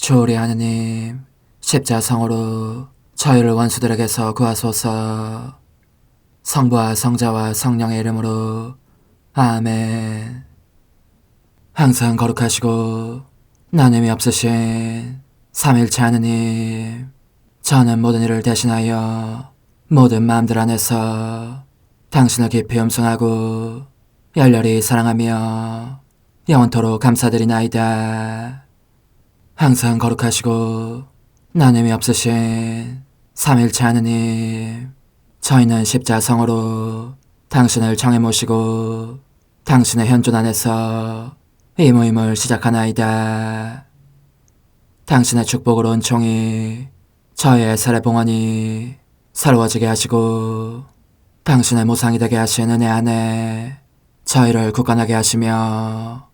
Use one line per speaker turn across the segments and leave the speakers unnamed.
주오리 하느님, 십자성으로 저희를 원수들에게서 구하소서. 성부와 성자와 성령의 이름으로 아멘. 항상 거룩하시고 나눔이 없으신 삼일체 하느님, 저는 모든 일을 대신하여 모든 마음들 안에서 당신을 깊이 음성하고 열렬히 사랑하며 영원토록 감사드리나이다. 항상 거룩하시고 나눔이 없으신 삼일체 하느님, 저희는 십자성으로 당신을 정해 모시고 당신의 현존 안에서 이 모임을 시작하나이다. 당신의 축복으로 은총이 저희의 세례봉헌이 새로워지게 하시고 당신의 모상이 되게 하신 은혜 안에 저희를 굳건하게 하시며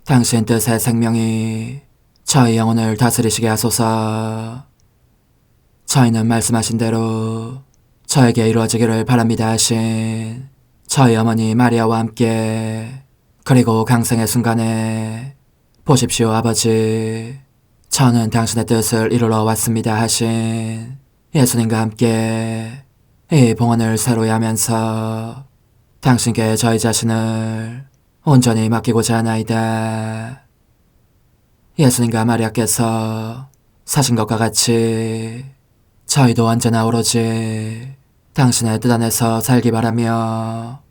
당신 뜻의 생명이 저희 영혼을 다스리시게 하소서. 저희는 말씀하신 대로 저에게 이루어지기를 바랍니다 하신 저희 어머니 마리아와 함께, 그리고 강생의 순간에 보십시오 아버지, 저는 당신의 뜻을 이루러 왔습니다 하신 예수님과 함께 이 봉헌을 새로이 하면서 당신께 저희 자신을 온전히 맡기고자 하나이다. 예수님과 마리아께서 사신 것과 같이 저희도 언제나 오로지 당신의 뜻 안에서 살기 바라며,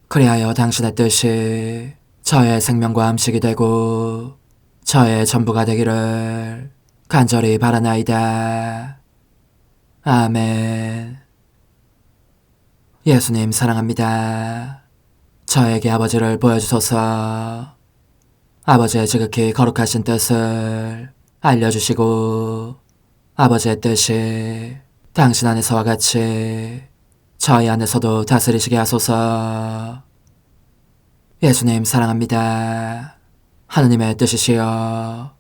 그리하여 당신의 뜻이 저의 생명과 음식이 되고 저의 전부가 되기를 간절히 바라나이다. 아멘. 예수님 사랑합니다. 저에게 아버지를 보여주소서. 아버지의 지극히 거룩하신 뜻을 알려주시고 아버지의 뜻이 당신 안에서와 같이 저희 안에서도 다스리시게 하소서. 예수님 사랑합니다. 하느님의 뜻이시여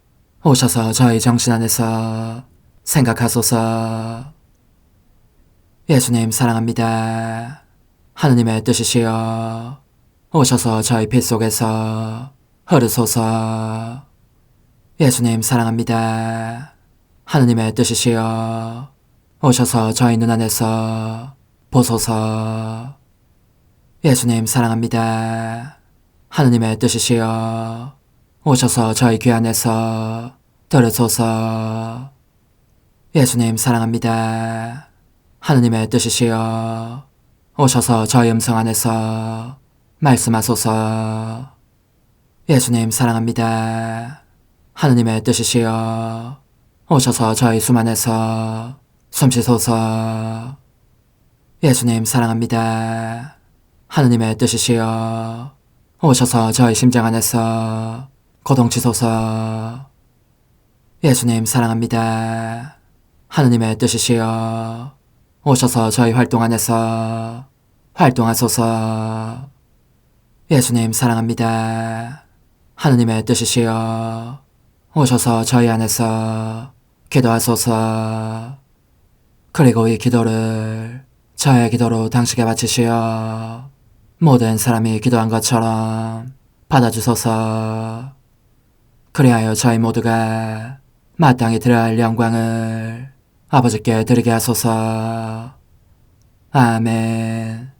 오셔서 저희 정신 안에서 생각하소서. 예수님 사랑합니다. 하느님의 뜻이시여 오셔서 저희 피 속에서 흐르소서. 예수님 사랑합니다. 하느님의 뜻이시여 오셔서 저희 눈 안에서 보소서. 예수님 사랑합니다. 하느님의 뜻이시여 오셔서 저희 귀 안에서 들으소서. 예수님 사랑합니다. 하느님의 뜻이시여 오셔서 저희 음성 안에서 말씀하소서. 예수님 사랑합니다. 하느님의 뜻이시여 오셔서 저희 숨 안에서 숨쉬소서. 예수님 사랑합니다. 하느님의 뜻이시여 오셔서 저희 심장 안에서 고동치소서. 예수님 사랑합니다. 하느님의 뜻이시여 오셔서 저희 활동 안에서 활동하소서. 예수님 사랑합니다. 하느님의 뜻이시여 오셔서 저희 안에서 기도하소서. 그리고 이 기도를 저의 기도로 당신께 바치시어 모든 사람이 기도한 것처럼 받아주소서. 그리하여 저희 모두가 마땅히 드려야 할 영광을 아버지께 드리게 하소서. 아멘.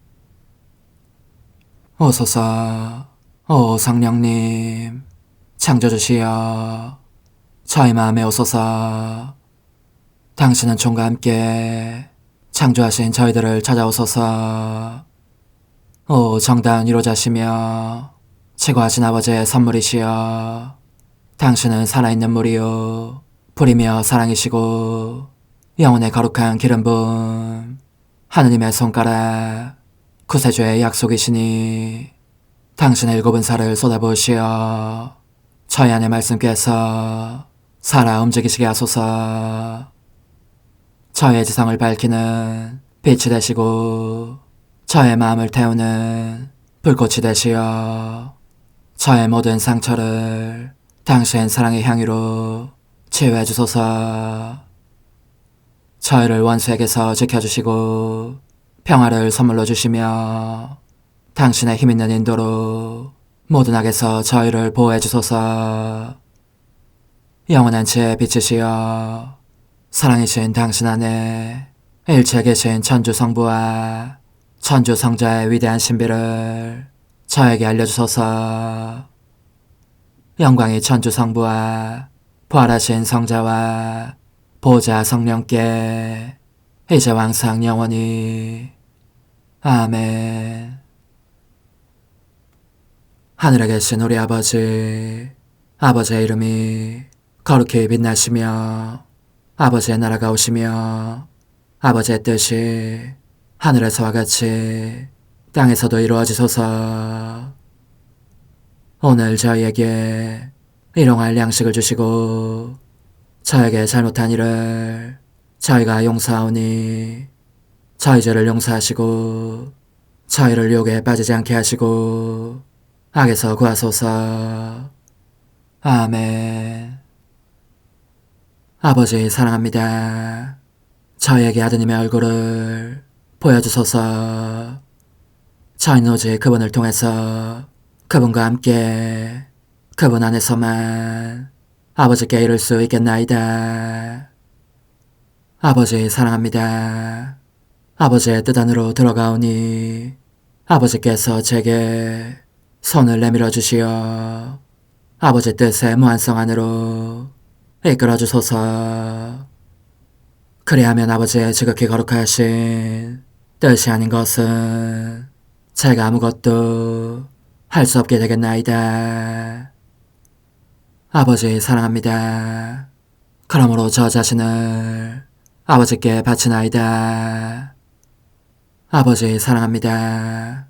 오소서. 오 성령님 창조주시여 저희 마음에 오소서. 당신은 총과 함께 창조하신 저희들을 찾아오소서. 오 정다운 위로자시며 최고하신 아버지의 선물이시여 당신은 살아있는 물이요 불이며 사랑이시고 영혼의 거룩한 기름 부음 하느님의 손가락 구세주의 약속이시니 당신의 일곱은 살을 쏟아부으시어 저희 안의 말씀께서 살아 움직이시게 하소서. 저의 지성을 밝히는 빛이 되시고 저의 마음을 태우는 불꽃이 되시어 저의 모든 상처를 당신 사랑의 향유로 치유해 주소서. 저희를 원수에게서 지켜주시고 평화를 선물로 주시며 당신의 힘있는 인도로 모든 악에서 저희를 보호해 주소서. 영원한 제 빛이시여 사랑이신 당신 안에 일체 계신 천주 성부와 천주 성자의 위대한 신비를 저에게 알려주소서. 영광이 천주 성부와 부활하신 성자와 보좌 성령께 이제와 항상 영원히 아멘. 하늘에 계신 우리 아버지, 아버지의 이름이 거룩히 빛나시며 아버지의 나라가 오시며 아버지의 뜻이 하늘에서와 같이 땅에서도 이루어지소서. 오늘 저희에게 일용할 양식을 주시고 저에게 잘못한 일을 저희가 용서하오니 저희 죄를 용서하시고 저희를 유혹에 빠지지 않게 하시고 악에서 구하소서. 아멘. 아버지 사랑합니다. 저희에게 아드님의 얼굴을 보여주소서. 저희는 오직 그분을 통해서 그분과 함께 그분 안에서만 아버지께 이룰 수 있겠나이다. 아버지 사랑합니다. 아버지의 뜻 안으로 들어가오니 아버지께서 제게 손을 내밀어 주시어 아버지 뜻의 무한성 안으로 이끌어 주소서. 그리하면 아버지의 지극히 거룩하신 뜻이 아닌 것은 제가 아무것도 할 수 없게 되겠나이다. 아버지 사랑합니다. 그러므로 저 자신을 아버지께 바치나이다. 아버지 사랑합니다.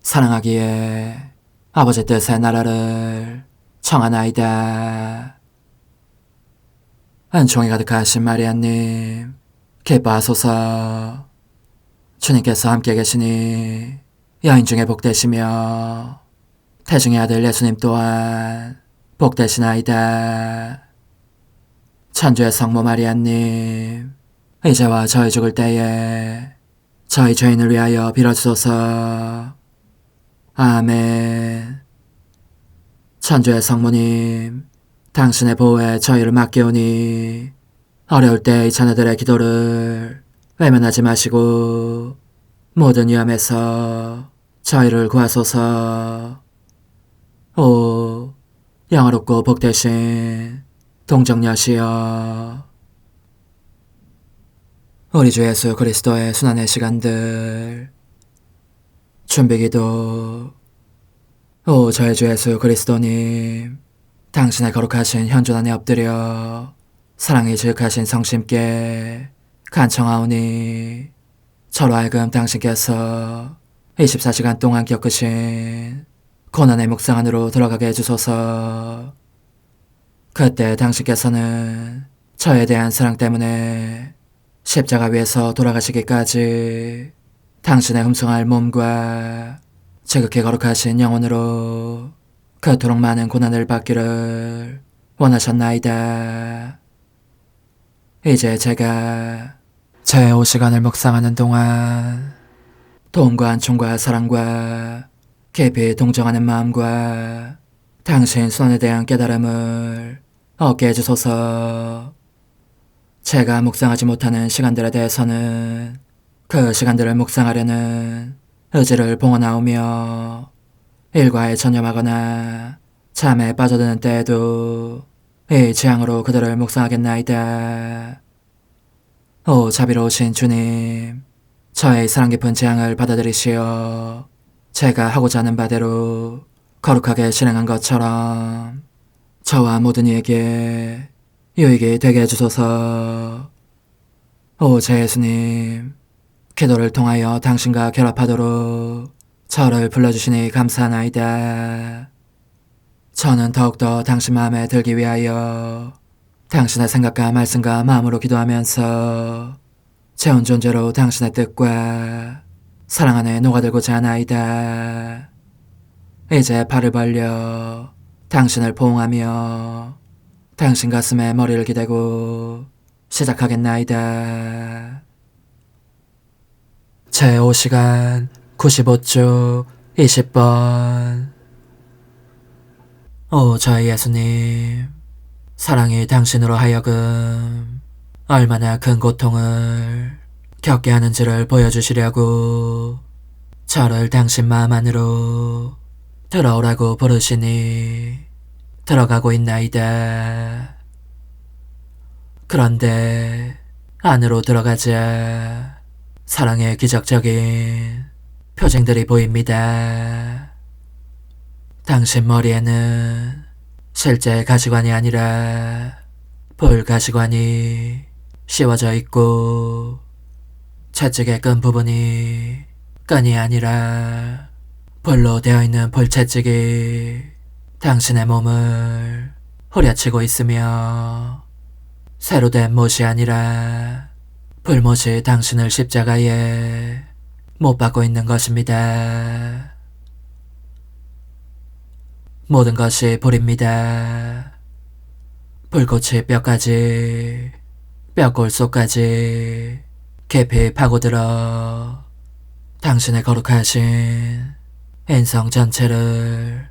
사랑하기에 아버지 뜻의 나라를 청하나이다. 은총이 가득하신 마리아님, 기뻐하소서. 주님께서 함께 계시니 여인 중에 복되시며 태중의 아들 예수님 또한 복되시나이다. 천주의 성모 마리아님, 이제와 저희 죽을 때에 저희 죄인을 위하여 빌어주소서. 아멘. 천주의 성모님, 당신의 보호에 저희를 맡기오니 어려울 때 이 자녀들의 기도를 외면하지 마시고 모든 위험에서 저희를 구하소서. 오, 영화롭고 복되신 동정녀시여, 우리 주 예수 그리스도의 순환의 시간들 준비기도. 오 저희 주 예수 그리스도님, 당신의 거룩하신 현존 안에 엎드려 사랑이 지극하신 성심께 간청하오니 저로 하여금 당신께서 24시간 동안 겪으신 고난의 묵상 안으로 들어가게 해주소서. 그때 당신께서는 저에 대한 사랑 때문에 십자가 위에서 돌아가시기까지 당신의 흠숭할 몸과 지극히 거룩하신 영혼으로 그토록 많은 고난을 받기를 원하셨나이다. 이제 제가 제 5시간을 묵상하는 동안 도움과 안총과 사랑과 깊이 동정하는 마음과 당신 순환에 대한 깨달음을 얻게 해주소서. 제가 묵상하지 못하는 시간들에 대해서는 그 시간들을 묵상하려는 의지를 봉헌하오며 일과에 전념하거나 잠에 빠져드는 때에도 이 재앙으로 그들을 묵상하겠나이다. 오 자비로우신 주님, 저의 사랑 깊은 재앙을 받아들이시어 제가 하고자 하는 바대로 거룩하게 실행한 것처럼 저와 모든 이에게 유익이 되게 해주소서. 오 제 예수님, 기도를 통하여 당신과 결합하도록 저를 불러주시니 감사하나이다. 저는 더욱더 당신 마음에 들기 위하여 당신의 생각과 말씀과 마음으로 기도하면서 제 온 존재로 당신의 뜻과 사랑 안에 녹아들고자 하나이다. 이제 발을 벌려 당신을 포옹하며 당신 가슴에 머리를 기대고 시작하겠나이다. 제 5시간 95주 20번. 오 저희 예수님, 사랑이 당신으로 하여금 얼마나 큰 고통을 겪게 하는지를 보여주시려고 저를 당신 마음 안으로 들어오라고 부르시니 들어가고 있나이다. 그런데 안으로 들어가자 사랑의 기적적인 표징들이 보입니다. 당신 머리에는 실제 가시관이 아니라 볼 가시관이 씌워져 있고 채찍의 끈 부분이 끈이 아니라 볼로 되어 있는 볼채찍이 당신의 몸을 후려치고 있으며 새로 된 못이 아니라 불못이 당신을 십자가에 못 박고 있는 것입니다. 모든 것이 불입니다. 불꽃이 뼈까지 뼈골 속까지 깊이 파고들어 당신의 거룩하신 인성 전체를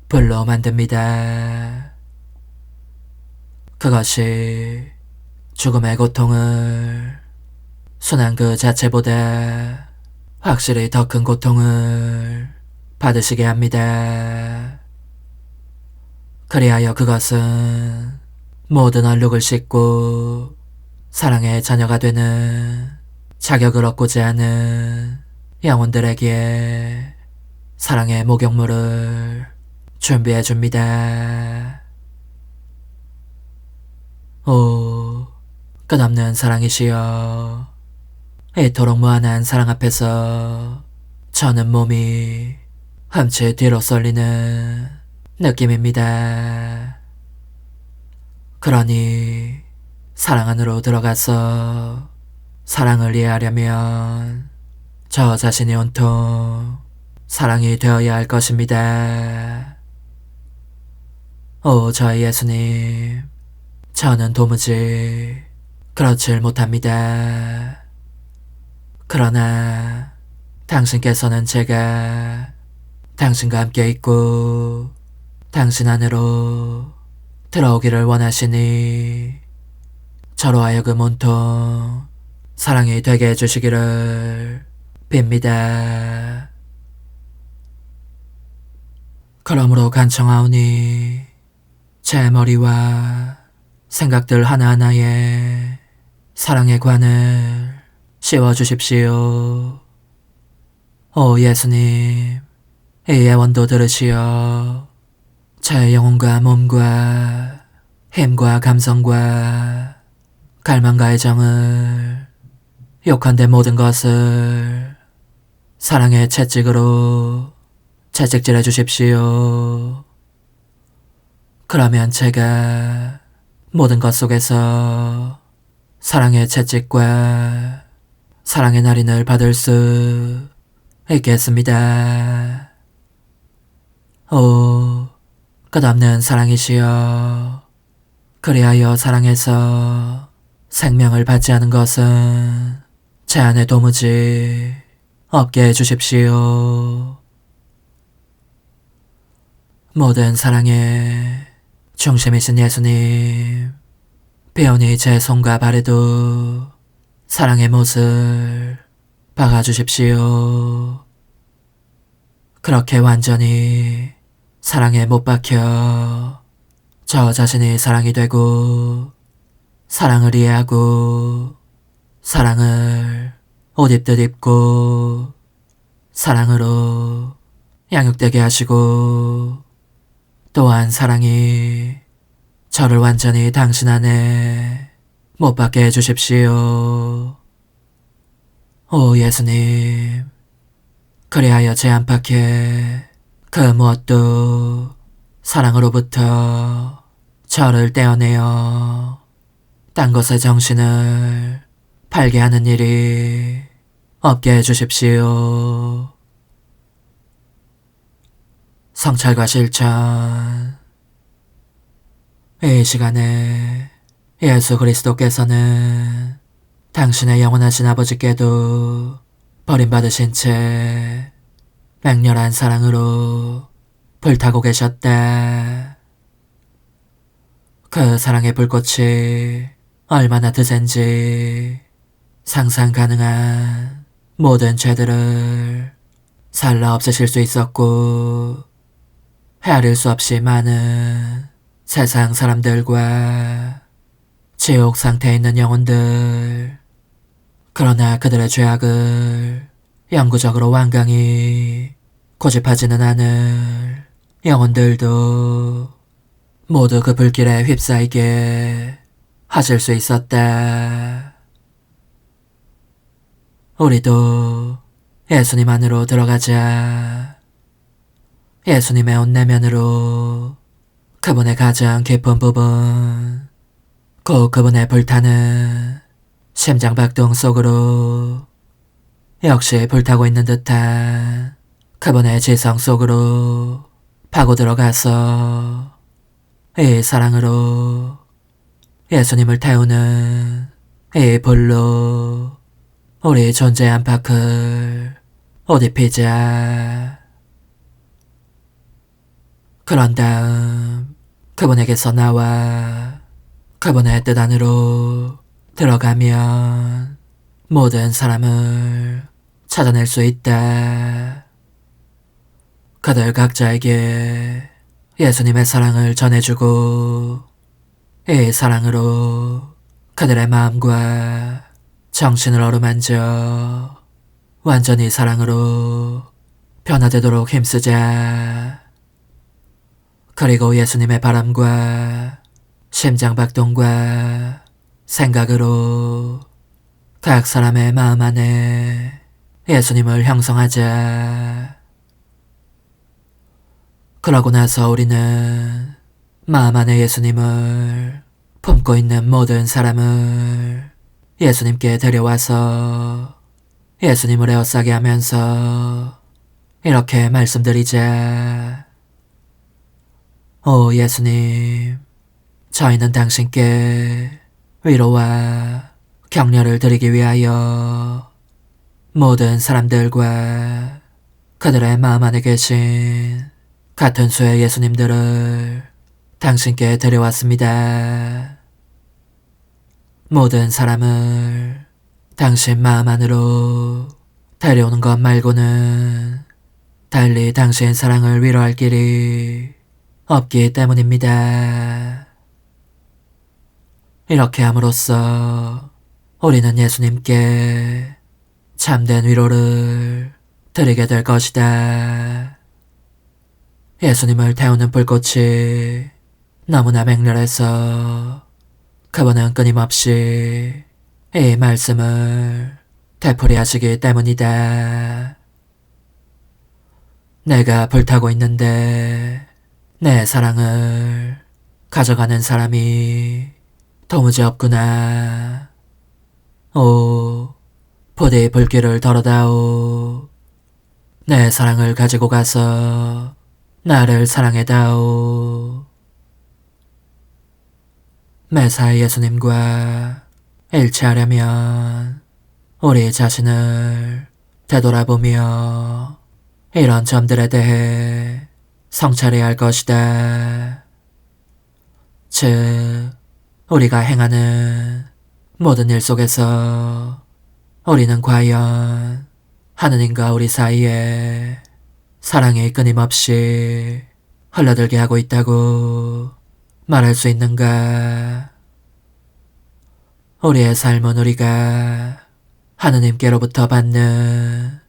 불로 만듭니다. 그것이 죽음의 고통을 순한 그 자체보다 확실히 더 큰 고통을 받으시게 합니다. 그리하여 그것은 모든 얼룩을 씻고 사랑의 자녀가 되는 자격을 얻고자 하는 영혼들에게 사랑의 목욕물을 준비해 줍니다. 오, 끝없는 사랑이시여, 이토록 무한한 사랑 앞에서 저는 몸이 흠칫 뒤로 쏠리는 느낌입니다. 그러니 사랑 안으로 들어가서 사랑을 이해하려면 저 자신이 온통 사랑이 되어야 할 것입니다. 오, 저의 예수님, 저는 도무지 그렇질 못합니다. 그러나 당신께서는 제가 당신과 함께 있고 당신 안으로 들어오기를 원하시니 저로 하여금 온통 사랑이 되게 해주시기를 빕니다. 그러므로 간청하오니 제 머리와 생각들 하나하나에 사랑의 관을 씌워주십시오. 오 예수님, 이 예원도 들으시어 제 영혼과 몸과 힘과 감성과 갈망과 애정을 욕한데 모든 것을 사랑의 채찍으로 채찍질해 주십시오. 그러면 제가 모든 것 속에서 사랑의 채찍과 사랑의 날인을 받을 수 있겠습니다. 오, 끝없는 사랑이시여, 그리하여 사랑에서 생명을 받지 않은 것은 제 안에 도무지 없게 해주십시오. 모든 사랑의 중심이신 예수님, 배우니 제 손과 발에도 사랑의 못을 박아주십시오. 그렇게 완전히 사랑에 못 박혀 저 자신이 사랑이 되고 사랑을 이해하고 사랑을 옷 입듯 입고 사랑으로 양육되게 하시고 또한 사랑이 저를 완전히 당신 안에 못 박게 해주십시오. 오 예수님, 그리하여 제 안팎에 그 무엇도 사랑으로부터 저를 떼어내어 딴 것의 정신을 팔게 하는 일이 없게 해주십시오. 성찰과 실천. 이 시간에 예수 그리스도께서는 당신의 영원하신 아버지께도 버림받으신 채 맹렬한 사랑으로 불타고 계셨다. 그 사랑의 불꽃이 얼마나 드센지 상상 가능한 모든 죄들을 살라 없애실 수 있었고, 헤아릴 수 없이 많은 세상 사람들과 지옥 상태에 있는 영혼들, 그러나 그들의 죄악을 영구적으로 완강히 고집하지는 않을 영혼들도 모두 그 불길에 휩싸이게 하실 수 있었다. 우리도 예수님 안으로 들어가자. 예수님의 온 내면으로 그분의 가장 깊은 부분, 곧 그분의 불타는 심장박동 속으로, 역시 불타고 있는 듯한 그분의 지성 속으로 파고 들어가서 이 사랑으로 예수님을 태우는 이 불로 우리 존재의 안팎을 옷 입히자. 그런 다음 그분에게서 나와 그분의 뜻 안으로 들어가면 모든 사람을 찾아낼 수 있다. 그들 각자에게 예수님의 사랑을 전해주고, 이 사랑으로 그들의 마음과 정신을 어루만져 완전히 사랑으로 변화되도록 힘쓰자. 그리고 예수님의 바람과 심장박동과 생각으로 각 사람의 마음 안에 예수님을 형성하자. 그러고 나서 우리는 마음 안에 예수님을 품고 있는 모든 사람을 예수님께 데려와서 예수님을 에워싸게 하면서 이렇게 말씀드리자. 오 예수님, 저희는 당신께 위로와 격려를 드리기 위하여 모든 사람들과 그들의 마음 안에 계신 같은 수의 예수님들을 당신께 데려왔습니다. 모든 사람을 당신 마음 안으로 데려오는 것 말고는 달리 당신 사랑을 위로할 길이 없기 때문입니다. 이렇게 함으로써 우리는 예수님께 참된 위로를 드리게 될 것이다. 예수님을 태우는 불꽃이 너무나 맹렬해서 그분은 끊임없이 이 말씀을 되풀이하시기 때문이다. 내가 불타고 있는데 내 사랑을 가져가는 사람이 도무지 없구나. 오, 부디 불길을 덜어다오. 내 사랑을 가지고 가서 나를 사랑해다오. 매사 예수님과 일치하려면 우리 자신을 되돌아보며 이런 점들에 대해 성찰해야 할 것이다. 즉, 우리가 행하는 모든 일 속에서 우리는 과연 하느님과 우리 사이에 사랑이 끊임없이 흘러들게 하고 있다고 말할 수 있는가? 우리의 삶은 우리가 하느님께로부터 받는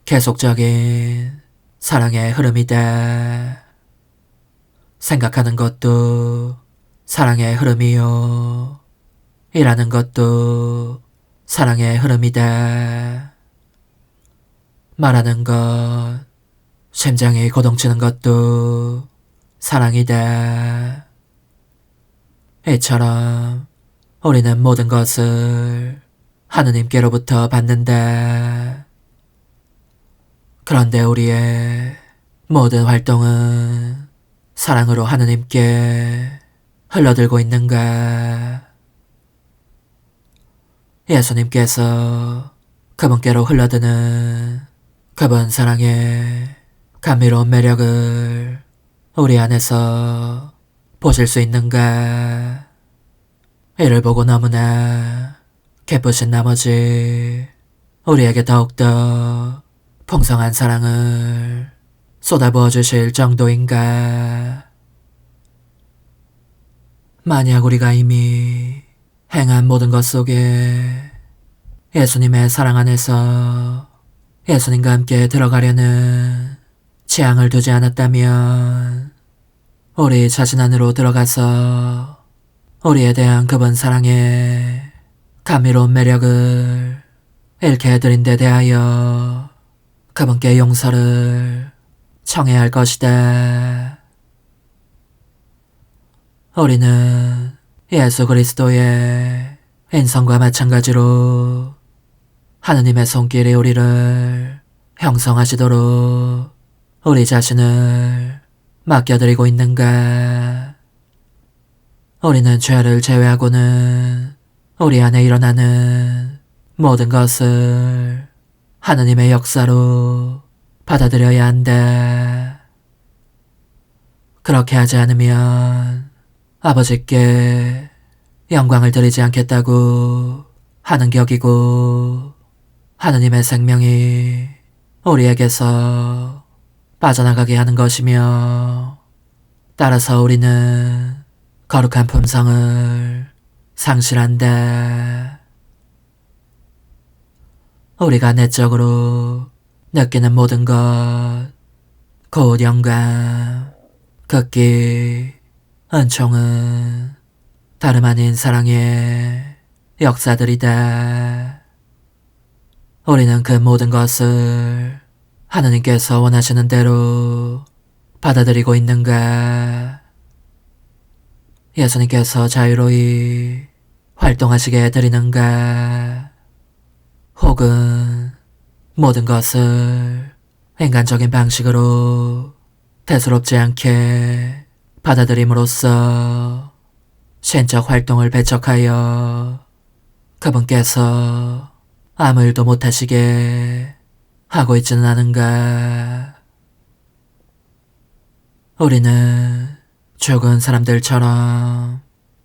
계속적인 사랑의 흐름이다. 생각하는 것도 사랑의 흐름이요. 일하는 것도 사랑의 흐름이다. 말하는 것, 심장이 고동치는 것도 사랑이다. 이처럼 우리는 모든 것을 하느님께로부터 받는다. 그런데 우리의 모든 활동은 사랑으로 하느님께 흘러들고 있는가? 예수님께서 그분께로 흘러드는 그분 사랑의 감미로운 매력을 우리 안에서 보실 수 있는가? 이를 보고 너무나 기쁘신 나머지 우리에게 더욱더 풍성한 사랑을 쏟아부어 주실 정도인가? 만약 우리가 이미 행한 모든 것 속에 예수님의 사랑 안에서 예수님과 함께 들어가려는 취향을 두지 않았다면 우리 자신 안으로 들어가서 우리에 대한 그분 사랑의 감미로운 매력을 잃게 해드린 데 대하여 그분께 용서를 청해야 할 것이다. 우리는 예수 그리스도의 인성과 마찬가지로 하느님의 손길이 우리를 형성하시도록 우리 자신을 맡겨드리고 있는가? 우리는 죄를 제외하고는 우리 안에 일어나는 모든 것을 하느님의 역사로 받아들여야 한다. 그렇게 하지 않으면 아버지께 영광을 드리지 않겠다고 하는 격이고 하느님의 생명이 우리에게서 빠져나가게 하는 것이며 따라서 우리는 거룩한 품성을 상실한다. 우리가 내적으로 느끼는 모든 것, 곧 영감, 극기, 은총은 다름 아닌 사랑의 역사들이다. 우리는 그 모든 것을 하느님께서 원하시는 대로 받아들이고 있는가? 예수님께서 자유로이 활동하시게 해드리는가? 혹은 모든 것을 인간적인 방식으로 대수롭지 않게 받아들임으로써 신적 활동을 배척하여 그분께서 아무 일도 못하시게 하고 있지는 않은가? 우리는 죽은 사람들처럼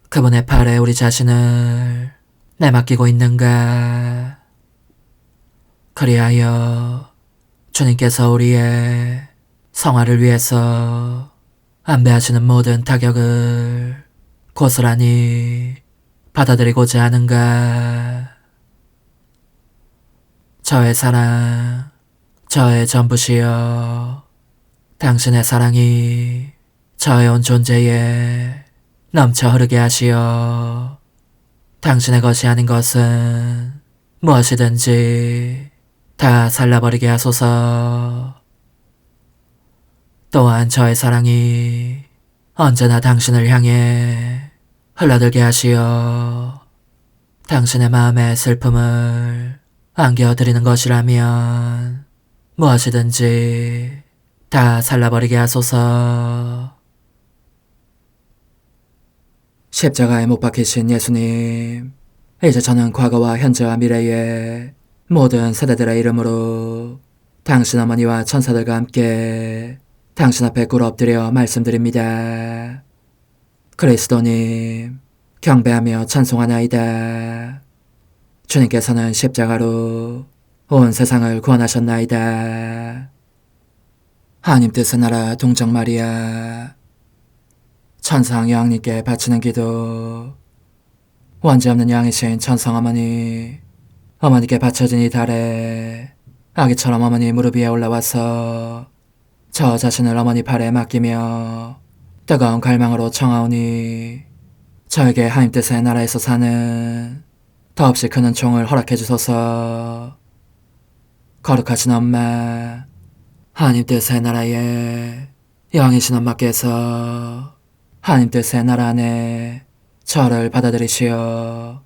그분의 팔에 우리 자신을 내맡기고 있는가? 그리하여 주님께서 우리의 성화를 위해서 안배하시는 모든 타격을 고스란히 받아들이고자 하는가? 저의 사랑, 저의 전부시여, 당신의 사랑이 저의 온 존재에 넘쳐 흐르게 하시어 당신의 것이 아닌 것은 무엇이든지 다 살라버리게 하소서. 또한 저의 사랑이 언제나 당신을 향해 흘러들게 하시어 당신의 마음의 슬픔을 안겨드리는 것이라면 무엇이든지 다 살라버리게 하소서. 십자가에 못 박히신 예수님, 이제 저는 과거와 현재와 미래의 모든 세대들의 이름으로 당신 어머니와 천사들과 함께 당신 앞에 꿇어 엎드려 말씀드립니다. 그리스도님, 경배하며 찬송하나이다. 주님께서는 십자가로 온 세상을 구원하셨나이다. 하나님 뜻의 나라 동정 마리아, 천상 여왕님께 바치는 기도, 원죄 없는 양이신 천상 어머니, 어머니께 바쳐진 이 달에 아기처럼 어머니 무릎 위에 올라와서 저 자신을 어머니 팔에 맡기며 뜨거운 갈망으로 청하오니 저에게 하나님 뜻의 나라에서 사는 더없이 큰 은총을 허락해 주소서. 거룩하신 엄마, 하나님 뜻의 나라에 영이신 엄마께서 하나님 뜻의 나라 안에 저를 받아들이시어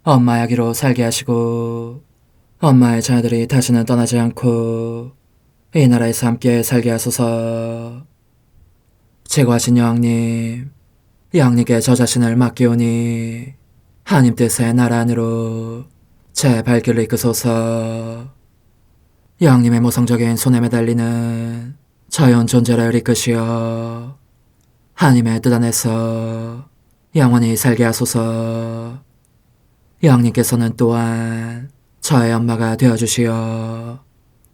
엄마의 아기로 살게 하시고 엄마의 자녀들이 다시는 떠나지 않고 이 나라에서 함께 살게 하소서. 제거하신 여왕님, 여왕님께 저 자신을 맡기오니 하나님 뜻의 나라 안으로 제 발길을 이끄소서. 여왕님의 모성적인 손에 매달리는 저의 온 존재를 이끄시어 하나님의 뜻 안에서 영원히 살게 하소서. 여왕님께서는 또한 저의 엄마가 되어주시어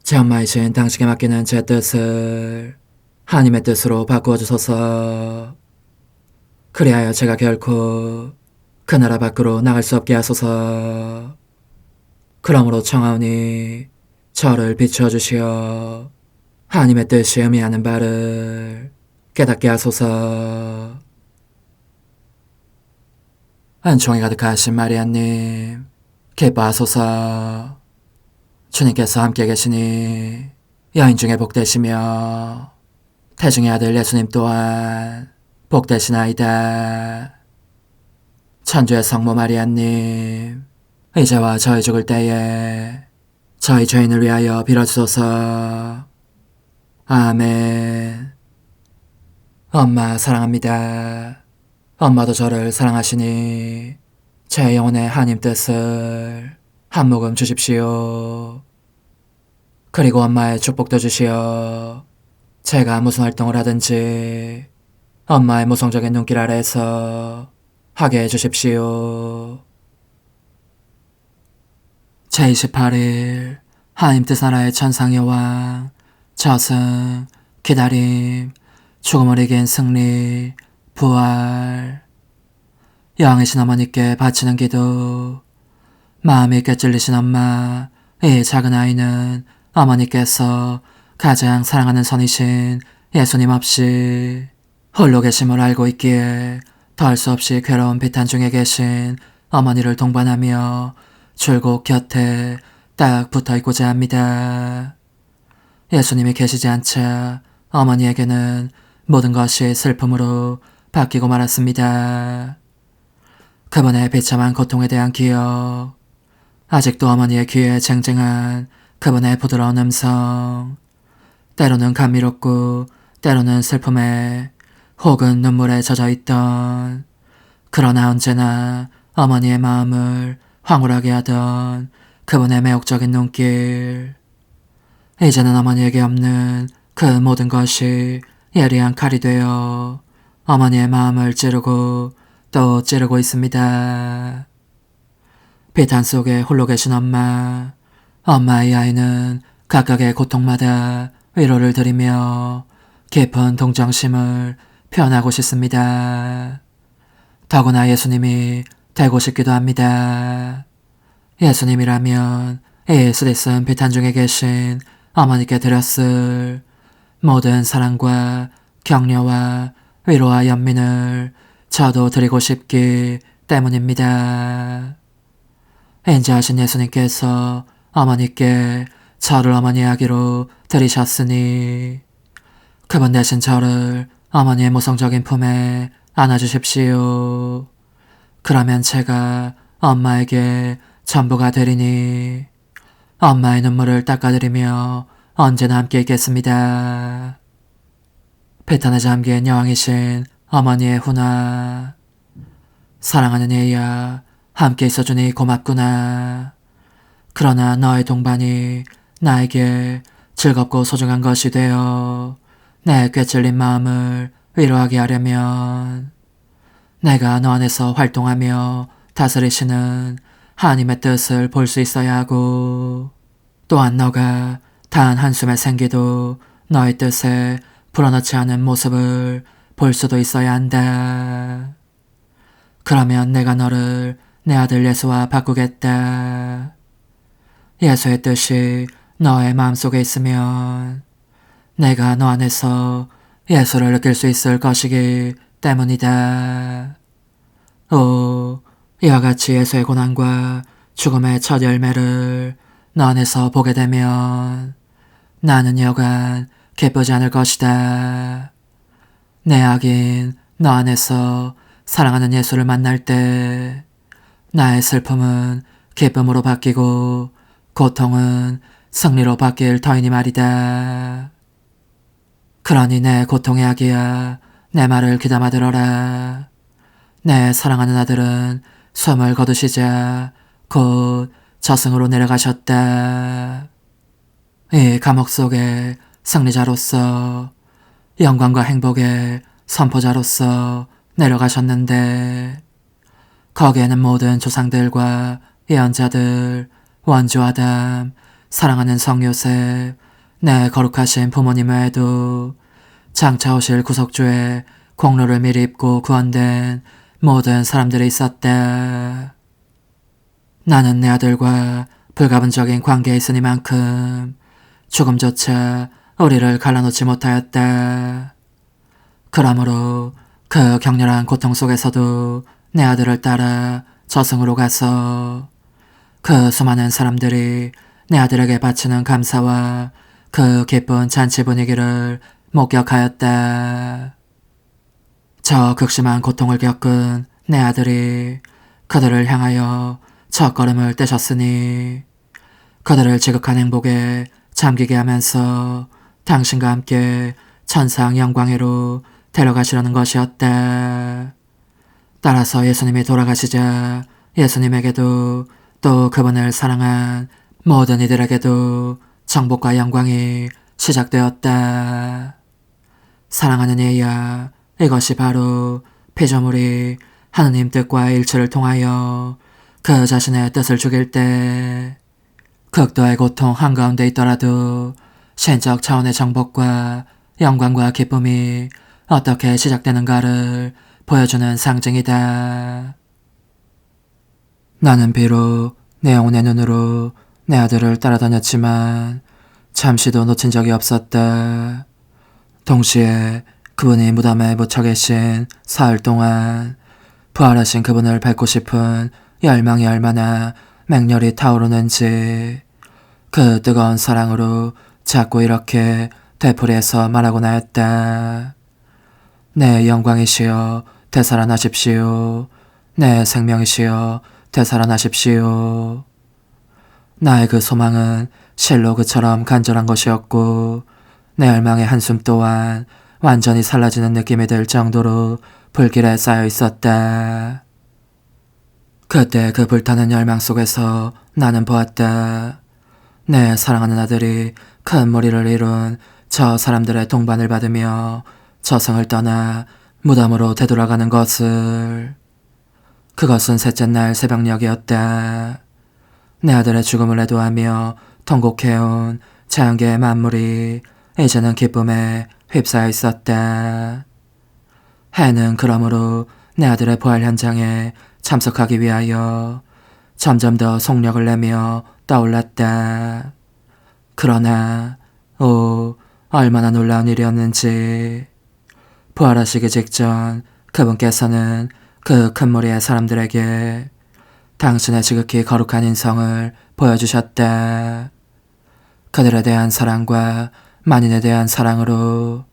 제 엄마이신 당신께 맡기는 제 뜻을 하나님의 뜻으로 바꾸어 주소서. 그리하여 제가 결코 그 나라 밖으로 나갈 수 없게 하소서. 그러므로 청하오니 저를 비추어 주시어 하나님의 뜻이 의미하는 바를 깨닫게 하소서. 은총이 가득하신 마리아님, 기뻐하소서. 주님께서 함께 계시니 여인 중에 복되시며 태중의 아들 예수님 또한 복되시나이다. 천주의 성모 마리아님, 이제와 저희 죽을 때에 저희 죄인을 위하여 빌어주소서. 아멘. 엄마 사랑합니다. 엄마도 저를 사랑하시니 제 영혼의 하나님 뜻을 한 모금 주십시오. 그리고 엄마의 축복도 주시어 제가 무슨 활동을 하든지 엄마의 모성적인 눈길 아래에서 하게 해주십시오. 제28일 하나님 뜻 나라의 천상여왕 저승 기다림 죽음을 이긴 승리 부활. 여왕이신 어머니께 바치는 기도. 마음이 꿰찔리신 엄마, 이 작은 아이는 어머니께서 가장 사랑하는 선이신 예수님 없이 홀로 계심을 알고 있기에 더할 수 없이 괴로운 비탄 중에 계신 어머니를 동반하며 줄곧 곁에 딱 붙어있고자 합니다. 예수님이 계시지 않자 어머니에게는 모든 것이 슬픔으로 바뀌고 말았습니다. 그분의 비참한 고통에 대한 기억, 아직도 어머니의 귀에 쟁쟁한 그분의 부드러운 음성, 때로는 감미롭고 때로는 슬픔에 혹은 눈물에 젖어있던, 그러나 언제나 어머니의 마음을 황홀하게 하던 그분의 매혹적인 눈길. 이제는 어머니에게 없는 그 모든 것이 예리한 칼이 되어 어머니의 마음을 찌르고 또 찌르고 있습니다. 비탄 속에 홀로 계신 엄마, 엄마의 아이는 각각의 고통마다 위로를 드리며 깊은 동정심을 표현하고 싶습니다. 더구나 예수님이 되고 싶기도 합니다. 예수님이라면 이 쓰디쓴 비탄 중에 계신 어머니께 드렸을 모든 사랑과 격려와 위로와 연민을 저도 드리고 싶기 때문입니다. 인자하신 예수님께서 어머니께 저를 어머니의 아기로 들이셨으니 그분 대신 저를 어머니의 모성적인 품에 안아주십시오. 그러면 제가 엄마에게 전부가 되리니 엄마의 눈물을 닦아드리며 언제나 함께 있겠습니다. 비탄에 잠긴 여왕이신 어머니의 훈화. 사랑하는 애야, 함께 있어주니 고맙구나. 그러나 너의 동반이 나에게 즐겁고 소중한 것이 되어 내 꿰찔린 마음을 위로하게 하려면 내가 너 안에서 활동하며 다스리시는 하나님의 뜻을 볼 수 있어야 하고, 또한 너가 단 한숨의 생기도 너의 뜻에 불어넣지 않은 모습을 볼 수도 있어야 한다. 그러면 내가 너를 내 아들 예수와 바꾸겠다. 예수의 뜻이 너의 마음속에 있으면 내가 너 안에서 예수를 느낄 수 있을 것이기 때문이다. 오, 이와 같이 예수의 고난과 죽음의 첫 열매를 너 안에서 보게 되면 나는 여간 기쁘지 않을 것이다. 내 악인 너 안에서 사랑하는 예수를 만날 때 나의 슬픔은 기쁨으로 바뀌고 고통은 승리로 바뀔 터이니 말이다. 그러니 내 고통의 아기야, 내 말을 귀담아 들어라. 내 사랑하는 아들은 숨을 거두시자 곧 저승으로 내려가셨다. 이 감옥 속에 승리자로서 영광과 행복에 선포자로서 내려가셨는데 거기에는 모든 조상들과 예언자들, 원주 아담, 사랑하는 성 요셉, 내 거룩하신 부모님 외에도 장차 오실 구속주의 공로를 미리 입고 구원된 모든 사람들이 있었다. 나는 내 아들과 불가분적인 관계에 있으니만큼 조금조차 우리를 갈라놓지 못하였다. 그러므로 그 격렬한 고통 속에서도 내 아들을 따라 저승으로 가서 그 수많은 사람들이 내 아들에게 바치는 감사와 그 기쁜 잔치 분위기를 목격하였다. 저 극심한 고통을 겪은 내 아들이 그들을 향하여 첫걸음을 떼셨으니 그들을 지극한 행복에 잠기게 하면서 당신과 함께 천상 영광회로 데려가시려는 것이었다. 따라서 예수님이 돌아가시자 예수님에게도 또 그분을 사랑한 모든 이들에게도 정복과 영광이 시작되었다. 사랑하는 얘야, 이것이 바로 피조물이 하느님 뜻과 일치를 통하여 그 자신의 뜻을 죽일 때 극도의 고통 한가운데 있더라도 신적 차원의 정복과 영광과 기쁨이 어떻게 시작되는가를 보여주는 상징이다. 나는 비록 내 영혼의 눈으로 내 아들을 따라다녔지만 잠시도 놓친 적이 없었다. 동시에 그분이 무덤에 묻혀 계신 사흘 동안 부활하신 그분을 뵙고 싶은 열망이 얼마나 맹렬히 타오르는지 그 뜨거운 사랑으로 자꾸 이렇게 되풀이해서 말하곤 하였다. 내 영광이시여 되살아나십시오. 내 생명이시여 되살아나십시오. 나의 그 소망은 실로 그처럼 간절한 것이었고 내 열망의 한숨 또한 완전히 사라지는 느낌이 들 정도로 불길에 쌓여 있었다. 그때 그 불타는 열망 속에서 나는 보았다. 내 사랑하는 아들이 큰 무리를 이룬 저 사람들의 동반을 받으며 저승을 떠나 무덤으로 되돌아가는 것을. 그것은 셋째 날 새벽녘이었다. 내 아들의 죽음을 애도하며 통곡해온 자연계의 만물이 이제는 기쁨에 휩싸여 있었다. 해는 그러므로 내 아들의 부활 현장에 참석하기 위하여 점점 더 속력을 내며 떠올랐다. 그러나 얼마나 놀라운 일이었는지. 부활하시기 직전 그분께서는 그 큰 무리의 사람들에게 당신의 지극히 거룩한 인성을 보여주셨다. 그들에 대한 사랑과 만인에 대한 사랑으로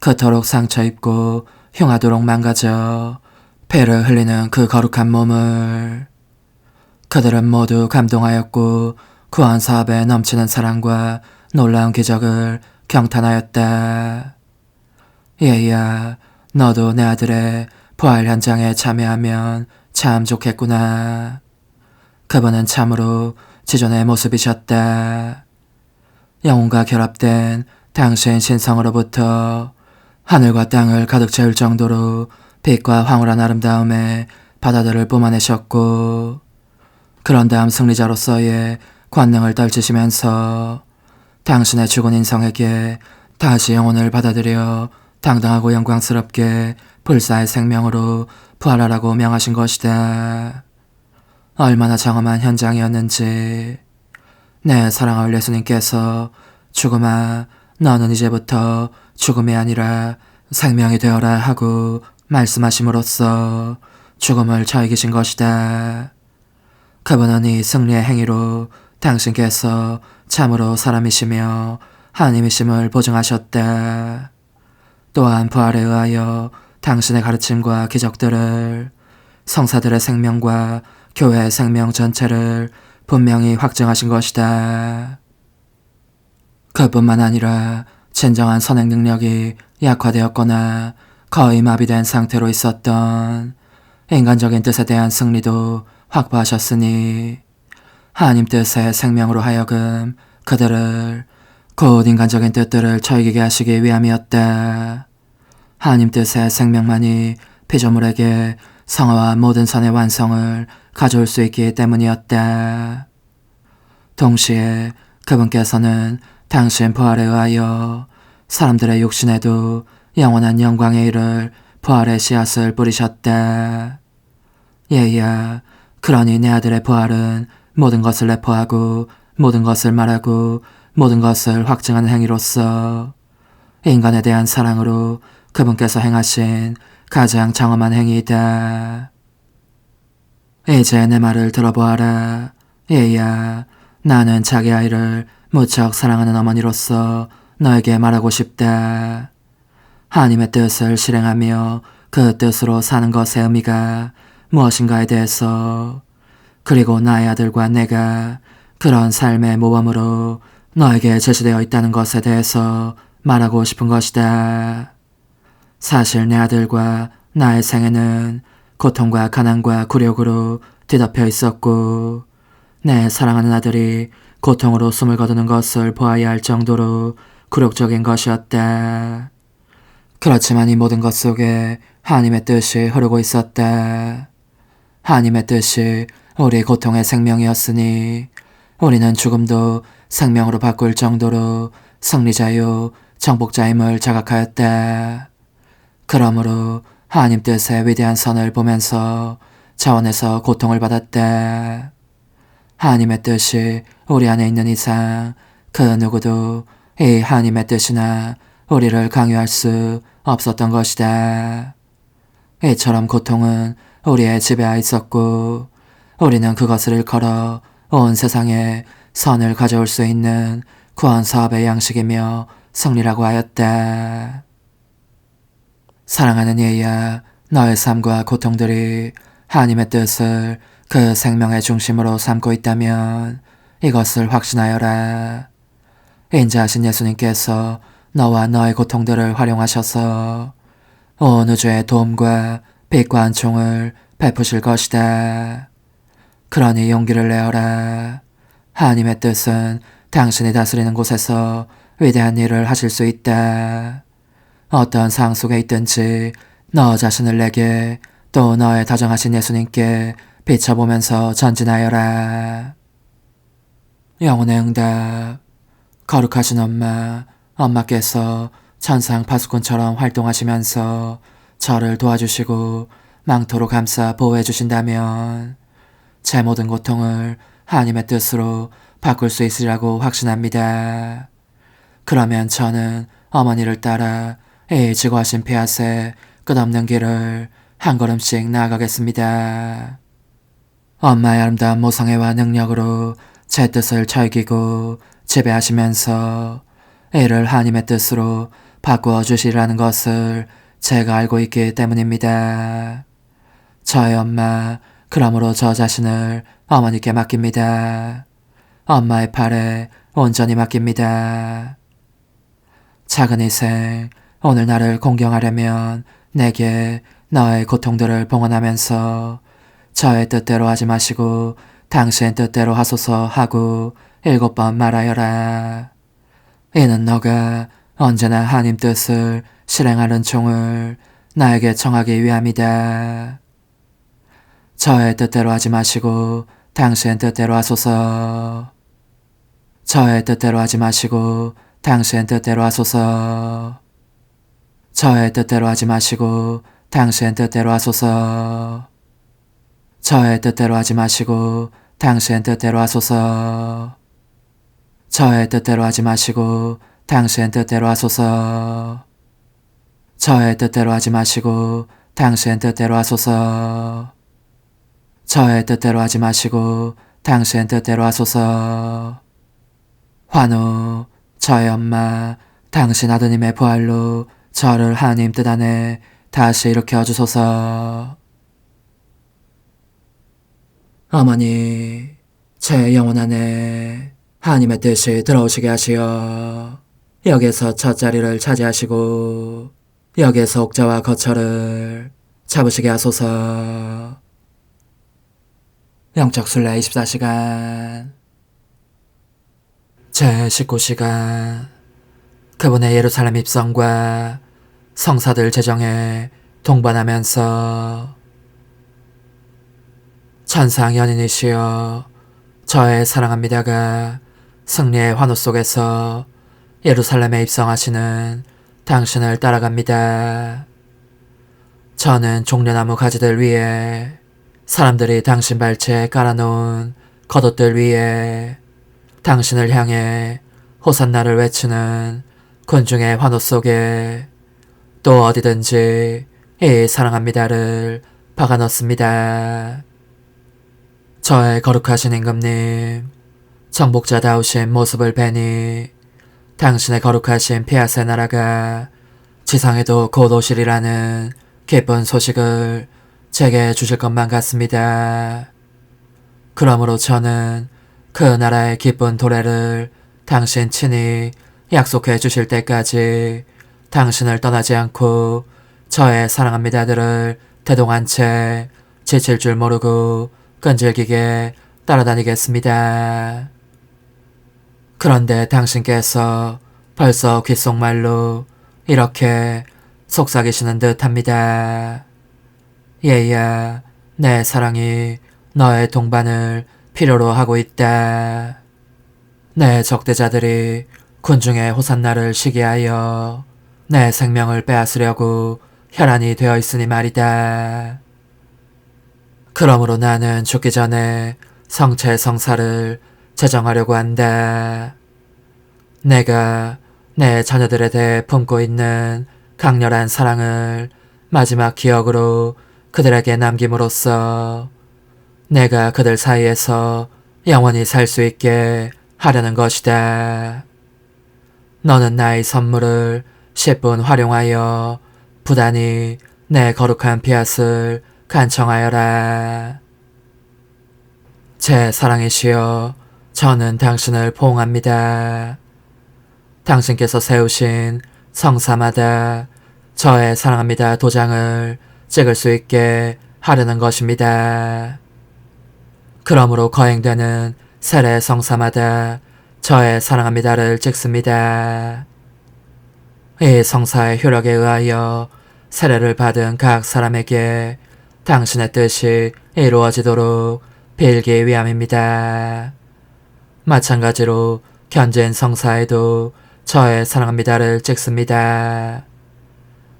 그토록 상처 입고 흉하도록 망가져 피를 흘리는 그 거룩한 몸을 그들은 모두 감동하였고 구원 사업에 넘치는 사랑과 놀라운 기적을 경탄하였다. 얘야, 너도 내 아들의 부활 현장에 참여하면 참 좋겠구나. 그분은 참으로 지존의 모습이셨다. 영혼과 결합된 당신 신성으로부터 하늘과 땅을 가득 채울 정도로 빛과 황홀한 아름다움에 바다들을 뿜어내셨고 그런 다음 승리자로서의 권능을 떨치시면서 당신의 죽은 인성에게 다시 영혼을 받아들여 당당하고 영광스럽게 불사의 생명으로 부활하라고 명하신 것이다. 얼마나 장엄한 현장이었는지. 내 사랑할 예수님께서 죽음아 너는 이제부터 죽음이 아니라 생명이 되어라 하고 말씀하심으로써 죽음을 저 이기신 것이다. 그분은 이 승리의 행위로 당신께서 참으로 사람이시며 하나님이심을 보증하셨다. 또한 부활에 의하여 당신의 가르침과 기적들을 성사들의 생명과 교회의 생명 전체를 분명히 확증하신 것이다. 그뿐만 아니라 진정한 선행 능력이 약화되었거나 거의 마비된 상태로 있었던 인간적인 뜻에 대한 승리도 확보하셨으니 하나님 뜻의 생명으로 하여금 그들을 곧 인간적인 뜻들을 처이게 하시기 위함이었다. 하나님 뜻의 생명만이 피조물에게 성화와 모든 선의 완성을 가져올 수 있기 때문이었다. 동시에 그분께서는 당신 부활에 의하여 사람들의 육신에도 영원한 영광에 이를 부활의 씨앗을 뿌리셨다. 얘야, 그러니 내 아들의 부활은 모든 것을 내포하고 모든 것을 말하고 모든 것을 확증하는 행위로서 인간에 대한 사랑으로 그분께서 행하신 가장 장엄한 행위이다. 이제 내 말을 들어보아라. 얘야, 나는 자기 아이를 무척 사랑하는 어머니로서 너에게 말하고 싶다. 하나님의 뜻을 실행하며 그 뜻으로 사는 것의 의미가 무엇인가에 대해서, 그리고 나의 아들과 내가 그런 삶의 모범으로 너에게 제시되어 있다는 것에 대해서 말하고 싶은 것이다. 사실 내 아들과 나의 생애는 고통과 가난과 굴욕으로 뒤덮여 있었고, 내 사랑하는 아들이 고통으로 숨을 거두는 것을 보아야 할 정도로 굴욕적인 것이었다. 그렇지만 이 모든 것 속에 하나님의 뜻이 흐르고 있었다. 하나님의 뜻이 우리 고통의 생명이었으니 우리는 죽음도 생명으로 바꿀 정도로 승리자요 정복자임을 자각하였다. 그러므로 하나님 뜻의 위대한 선을 보면서 자원에서 고통을 받았다. 하나님의 뜻이 우리 안에 있는 이상 그 누구도 이 하나님의 뜻이나 우리를 강요할 수 없었던 것이다. 이처럼 고통은 우리의 지배하에 있었고 우리는 그것을 일컬어 온 세상에 선을 가져올 수 있는 구원 사업의 양식이며 승리라고 하였다. 사랑하는 얘야, 너의 삶과 고통들이 하나님의 뜻을 그 생명의 중심으로 삼고 있다면 이것을 확신하여라. 인자하신 예수님께서 너와 너의 고통들을 활용하셔서 온 우주의 도움과 빛과 은총을 베푸실 것이다. 그러니 용기를 내어라. 하나님의 뜻은 당신이 다스리는 곳에서 위대한 일을 하실 수 있다. 어떤 상황 속에 있든지 너 자신을 내게 또 너의 다정하신 예수님께 비춰보면서 전진하여라. 영혼의 응답. 거룩하신 엄마께서 천상 파수꾼처럼 활동하시면서 저를 도와주시고 망토로 감싸 보호해 주신다면 제 모든 고통을 하나님의 뜻으로 바꿀 수 있으리라고 확신합니다. 그러면 저는 어머니를 따라 이 지고하신 폐하세 끝없는 길을 한 걸음씩 나아가겠습니다. 엄마의 아름다운 모성애와 능력으로 제 뜻을 즐기고 지배하시면서 이를 하나님의 뜻으로 바꾸어 주시라는 것을 제가 알고 있기 때문입니다. 저의 엄마, 그러므로 저 자신을 어머니께 맡깁니다. 엄마의 팔에 온전히 맡깁니다. 작은 희생, 오늘 나를 공경하려면 내게 너의 고통들을 봉헌하면서 저의 뜻대로 하지 마시고 당신 뜻대로 하소서 하고 7번 말하여라. 이는 너가 언제나 하나님 뜻을 실행하는 종을 나에게 청하기 위함이다. 저의 뜻대로 하지 마시고 당신 뜻대로 하소서. 저의 뜻대로 하지 마시고 당신 뜻대로 하소서. 저의 뜻대로 하지 마시고 당신 뜻대로 하소서. 저의 뜻대로 하지 마시고 당신 뜻대로 하소서. 저의 뜻대로 하지 마시고 당신 뜻대로 하소서. 저의 뜻대로 하지 마시고 당신 뜻대로 하소서. 저의 뜻대로 하지 마시고 당신 뜻대로 하소서. 환호, 저의 엄마, 당신 아드님의 부활로 저를 하나님 뜻 안에 다시 일으켜 주소서. 어머니, 제 영혼 안에 하나님의 뜻이 들어오시게 하시어 여기에서 첫 자리를 차지하시고 여기에서 옥자와 거처를 잡으시게 하소서. 영적 순례 24시간 제 19시간 그분의 예루살렘 입성과 성사들 제정에 동반하면서 천상 연인이시여 저의 사랑합니다가 승리의 환호 속에서 예루살렘에 입성하시는 당신을 따라갑니다. 저는 종려나무 가지들 위에 사람들이 당신 발치에 깔아놓은 겉옷들 위에 당신을 향해 호산나를 외치는 군중의 환호 속에 또 어디든지 이 사랑합니다를 박아넣습니다. 저의 거룩하신 임금님, 정복자다우신 모습을 뵈니 당신의 거룩하신 피아세 나라가 지상에도 곧 오시리라는 기쁜 소식을 제게 주실 것만 같습니다. 그러므로 저는 그 나라의 기쁜 도래를 당신 친히 약속해 주실 때까지 당신을 떠나지 않고 저의 사랑합니다들을 대동한 채 지칠 줄 모르고 끈질기게 따라다니겠습니다. 그런데 당신께서 벌써 귓속말로 이렇게 속삭이시는 듯합니다. 얘야, 내 사랑이 너의 동반을 필요로 하고 있다. 내 적대자들이 군중의 호산나를 시기하여 내 생명을 빼앗으려고 혈안이 되어 있으니 말이다. 그러므로 나는 죽기 전에 성체 성사를 제정하려고 한다. 내가 내 자녀들에 대해 품고 있는 강렬한 사랑을 마지막 기억으로 그들에게 남김으로써 내가 그들 사이에서 영원히 살 수 있게 하려는 것이다. 너는 나의 선물을 10분 활용하여 부단히 내 거룩한 피앗을 간청하여라. 제 사랑이시여, 저는 당신을 포옹합니다. 당신께서 세우신 성사마다 저의 사랑합니다 도장을 찍을 수 있게 하려는 것입니다. 그러므로 거행되는 세례 성사마다 저의 사랑합니다를 찍습니다. 이 성사의 효력에 의하여 세례를 받은 각 사람에게 당신의 뜻이 이루어지도록 빌기 위함입니다. 마찬가지로 견진 성사에도 저의 사랑합니다를 찍습니다.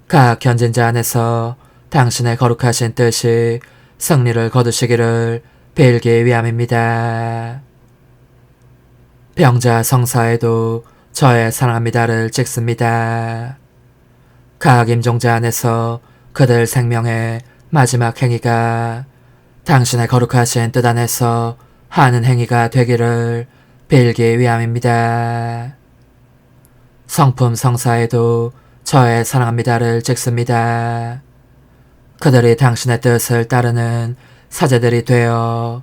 각 견진자 안에서 당신의 거룩하신 뜻이 승리를 거두시기를 빌기 위함입니다. 병자 성사에도 저의 사랑합니다를 찍습니다. 각 임종자 안에서 그들 생명의 마지막 행위가 당신의 거룩하신 뜻 안에서 하는 행위가 되기를 빌기 위함입니다. 성품 성사에도 저의 사랑합니다를 찍습니다. 그들이 당신의 뜻을 따르는 사제들이 되어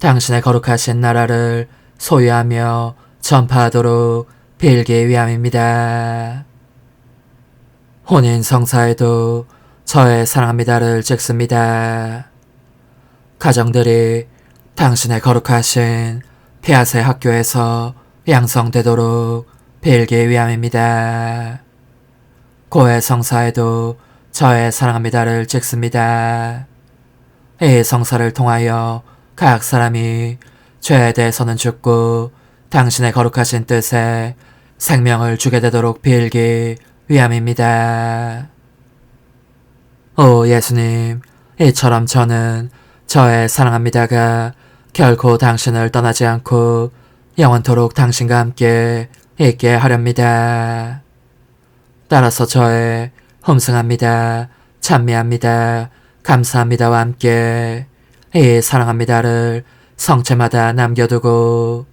당신의 거룩하신 나라를 소유하며 전파하도록 빌기 위함입니다. 혼인 성사에도 저의 사랑합니다를 찍습니다. 가정들이 당신의 거룩하신 피아세 학교에서 양성되도록 빌기 위함입니다. 고해 성사에도 저의 사랑합니다를 찍습니다. 이 성사를 통하여 각 사람이 죄에 대해서는 죽고 당신의 거룩하신 뜻에 생명을 주게 되도록 빌기 위함입니다. 오 예수님, 이처럼 저는 저의 사랑합니다가 결코 당신을 떠나지 않고 영원토록 당신과 함께 있게 하렵니다. 따라서 저의 흠승합니다, 찬미합니다, 감사합니다와 함께 이 사랑합니다를 성체마다 남겨두고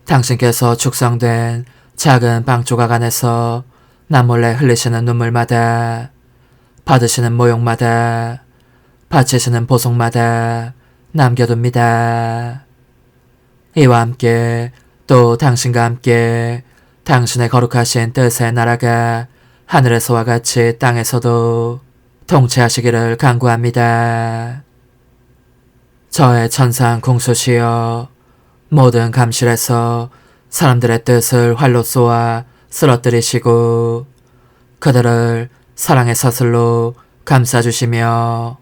당신께서 축성된 작은 빵 조각 안에서 남몰래 흘리시는 눈물마다, 받으시는 모욕마다, 바치시는 보속마다 남겨둡니다. 이와 함께 또 당신과 함께 당신의 거룩하신 뜻의 나라가 하늘에서와 같이 땅에서도 통치하시기를 간구합니다. 저의 천상 궁수시여, 모든 감실에서 사람들의 뜻을 활로 쏘아 쓰러뜨리시고 그들을 사랑의 사슬로 감싸주시며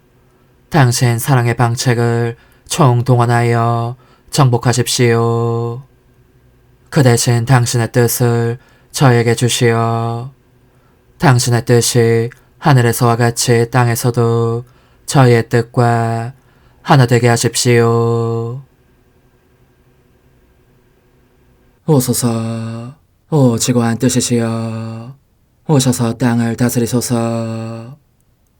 당신 사랑의 방책을 총동원하여 정복하십시오. 그 대신 당신의 뜻을 저에게 주시어 당신의 뜻이 하늘에서와 같이 땅에서도 저희의 뜻과 하나 되게 하십시오. 오소서, 오 지고한 뜻이시여, 오셔서 땅을 다스리소서.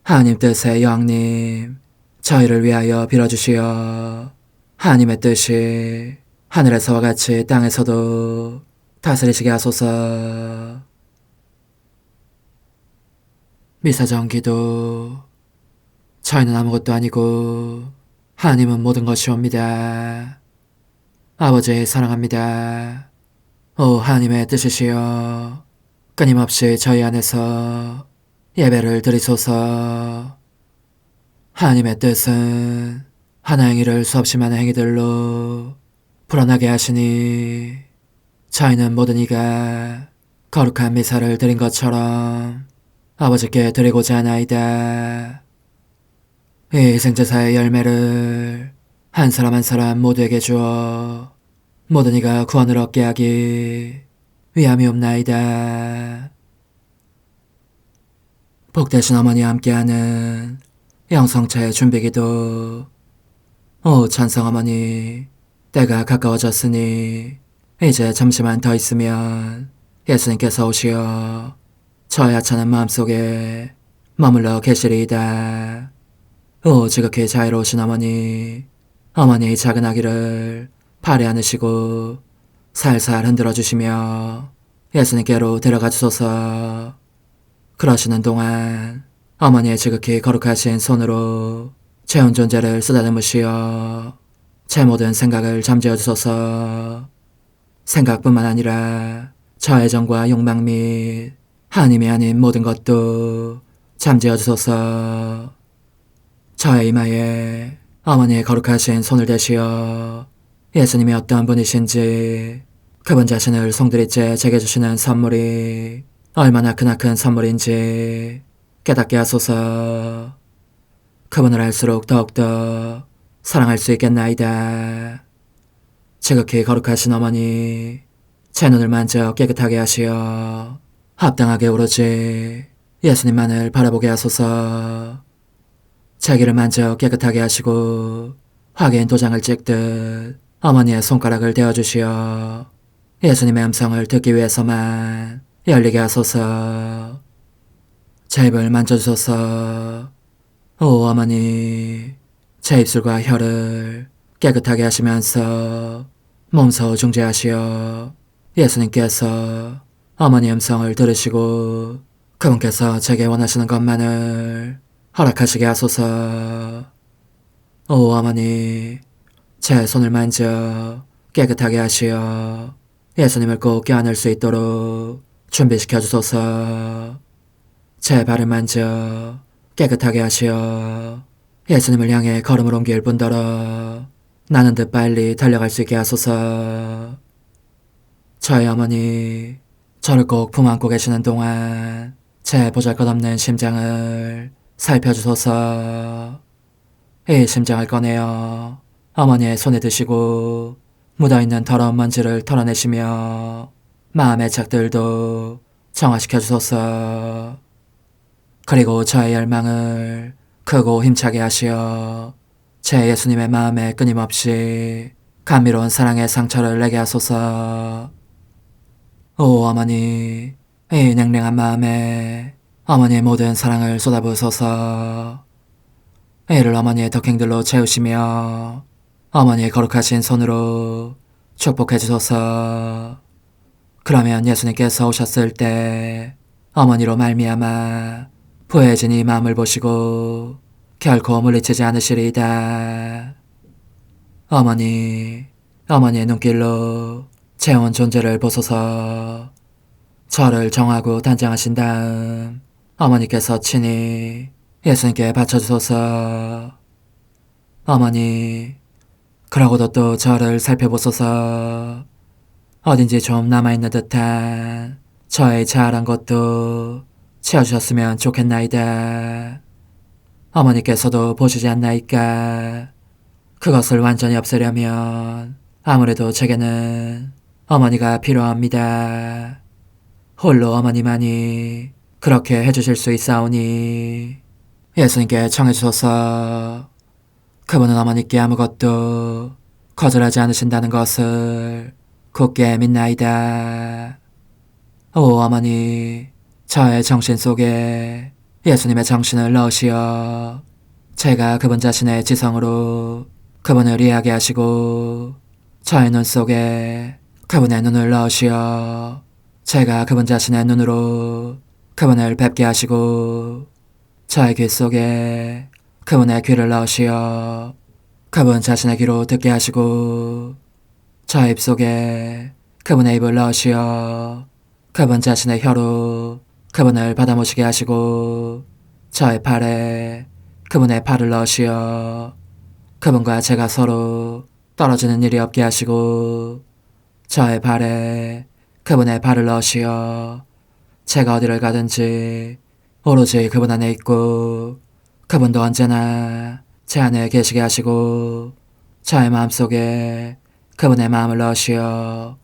하나님 뜻의 여왕님, 저희를 위하여 빌어주시어 하나님의 뜻이 하늘에서와 같이 땅에서도 다스리시게 하소서. 미사정 기도. 저희는 아무것도 아니고 하나님은 모든 것이옵니다. 아버지 사랑합니다. 오 하나님의 뜻이시여, 끊임없이 저희 안에서 예배를 드리소서. 하나님의 뜻은 하나 행위를 수없이 많은 행위들로 불어나게 하시니 저희는 모든 이가 거룩한 미사를 드린 것처럼 아버지께 드리고자 하나이다. 이 희생제사의 열매를 한 사람 한 사람 모두에게 주어 모든 이가 구원을 얻게 하기 위함이옵나이다. 복되신 어머니와 함께하는 영성체 준비기도. 오 찬성 어머니, 때가 가까워졌으니 이제 잠시만 더 있으면 예수님께서 오시어 저의 하찮은 마음속에 머물러 계시리이다. 오 지극히 자유로우신 어머니, 어머니의 작은 아기를 팔에 안으시고 살살 흔들어 주시며 예수님께로 데려가 주소서. 그러시는 동안 어머니의 지극히 거룩하신 손으로 제 온 존재를 쓰다듬으시어 제 모든 생각을 잠재워 주소서. 생각뿐만 아니라 저의 정과 욕망 및 하나님이 아닌 모든 것도 잠재워 주소서. 저의 이마에 어머니의 거룩하신 손을 대시어 예수님이 어떠한 분이신지, 그분 자신을 송두리째 제게 주시는 선물이 얼마나 크나큰 선물인지 깨닫게 하소서. 그분을 알수록 더욱더 사랑할 수 있겠나이다. 지극히 거룩하신 어머니, 제 눈을 만져 깨끗하게 하시어 합당하게 오로지 예수님만을 바라보게 하소서. 제 귀를 만져 깨끗하게 하시고 확인 도장을 찍듯 어머니의 손가락을 대어주시어 예수님의 음성을 듣기 위해서만 열리게 하소서. 제 입을 만져주소서. 오 어머니, 제 입술과 혀를 깨끗하게 하시면서 몸소 중재하시어 예수님께서 어머니의 음성을 들으시고 그분께서 제게 원하시는 것만을 허락하시게 하소서. 오 어머니, 제 손을 만져 깨끗하게 하시어 예수님을 꼭 껴안을 수 있도록 준비시켜 주소서. 제 발을 만져 깨끗하게 하시어 예수님을 향해 걸음을 옮길 뿐더러 나는 듯 빨리 달려갈 수 있게 하소서. 저의 어머니, 저를 꼭 품안고 계시는 동안 제 보잘것없는 심장을 살펴주소서. 이 심장을 꺼내어 어머니의 손에 드시고 묻어있는 더러운 먼지를 털어내시며 마음의 착들도 정화시켜 주소서. 그리고 저의 열망을 크고 힘차게 하시어 제 예수님의 마음에 끊임없이 감미로운 사랑의 상처를 내게 하소서. 오 어머니, 이 냉랭한 마음에 어머니의 모든 사랑을 쏟아부으소서. 이를 어머니의 덕행들로 채우시며 어머니의 거룩하신 손으로 축복해 주소서. 그러면 예수님께서 오셨을 때 어머니로 말미암아 부해진 이 마음을 보시고 결코 물리치지 않으시리이다. 어머니, 어머니의 눈길로 제 온 존재를 보소서. 저를 정하고 단장하신 다음 어머니께서 친히 예수님께 바쳐주소서. 어머니, 그러고도 또 저를 살펴보소서. 어딘지 좀 남아있는 듯한 저의 자아란 것도 채워주셨으면 좋겠나이다. 어머니께서도 보시지 않나이까. 그것을 완전히 없애려면 아무래도 제게는 어머니가 필요합니다. 홀로 어머니만이 그렇게 해주실 수 있사오니 예수님께 청해주소서. 그분은 어머니께 아무것도 거절하지 않으신다는 것을 굳게 믿나이다. 오 어머니, 저의 정신 속에 예수님의 정신을 넣으시어 제가 그분 자신의 지성으로 그분을 이해하게 하시고 저의 눈 속에 그분의 눈을 넣으시어 제가 그분 자신의 눈으로 그분을 뵙게 하시고 저의 귀 속에 그분의 귀를 넣으시어 그분 자신의 귀로 듣게 하시고 저의 입 속에 그분의 입을 넣으시어 그분 자신의 혀로 그분을 받아모시게 하시고 저의 팔에 그분의 팔을 넣으시어 그분과 제가 서로 떨어지는 일이 없게 하시고 저의 발에 그분의 발을 넣으시어 제가 어디를 가든지 오로지 그분 안에 있고 그분도 언제나 제 안에 계시게 하시고 저의 마음속에 그분의 마음을 넣으시어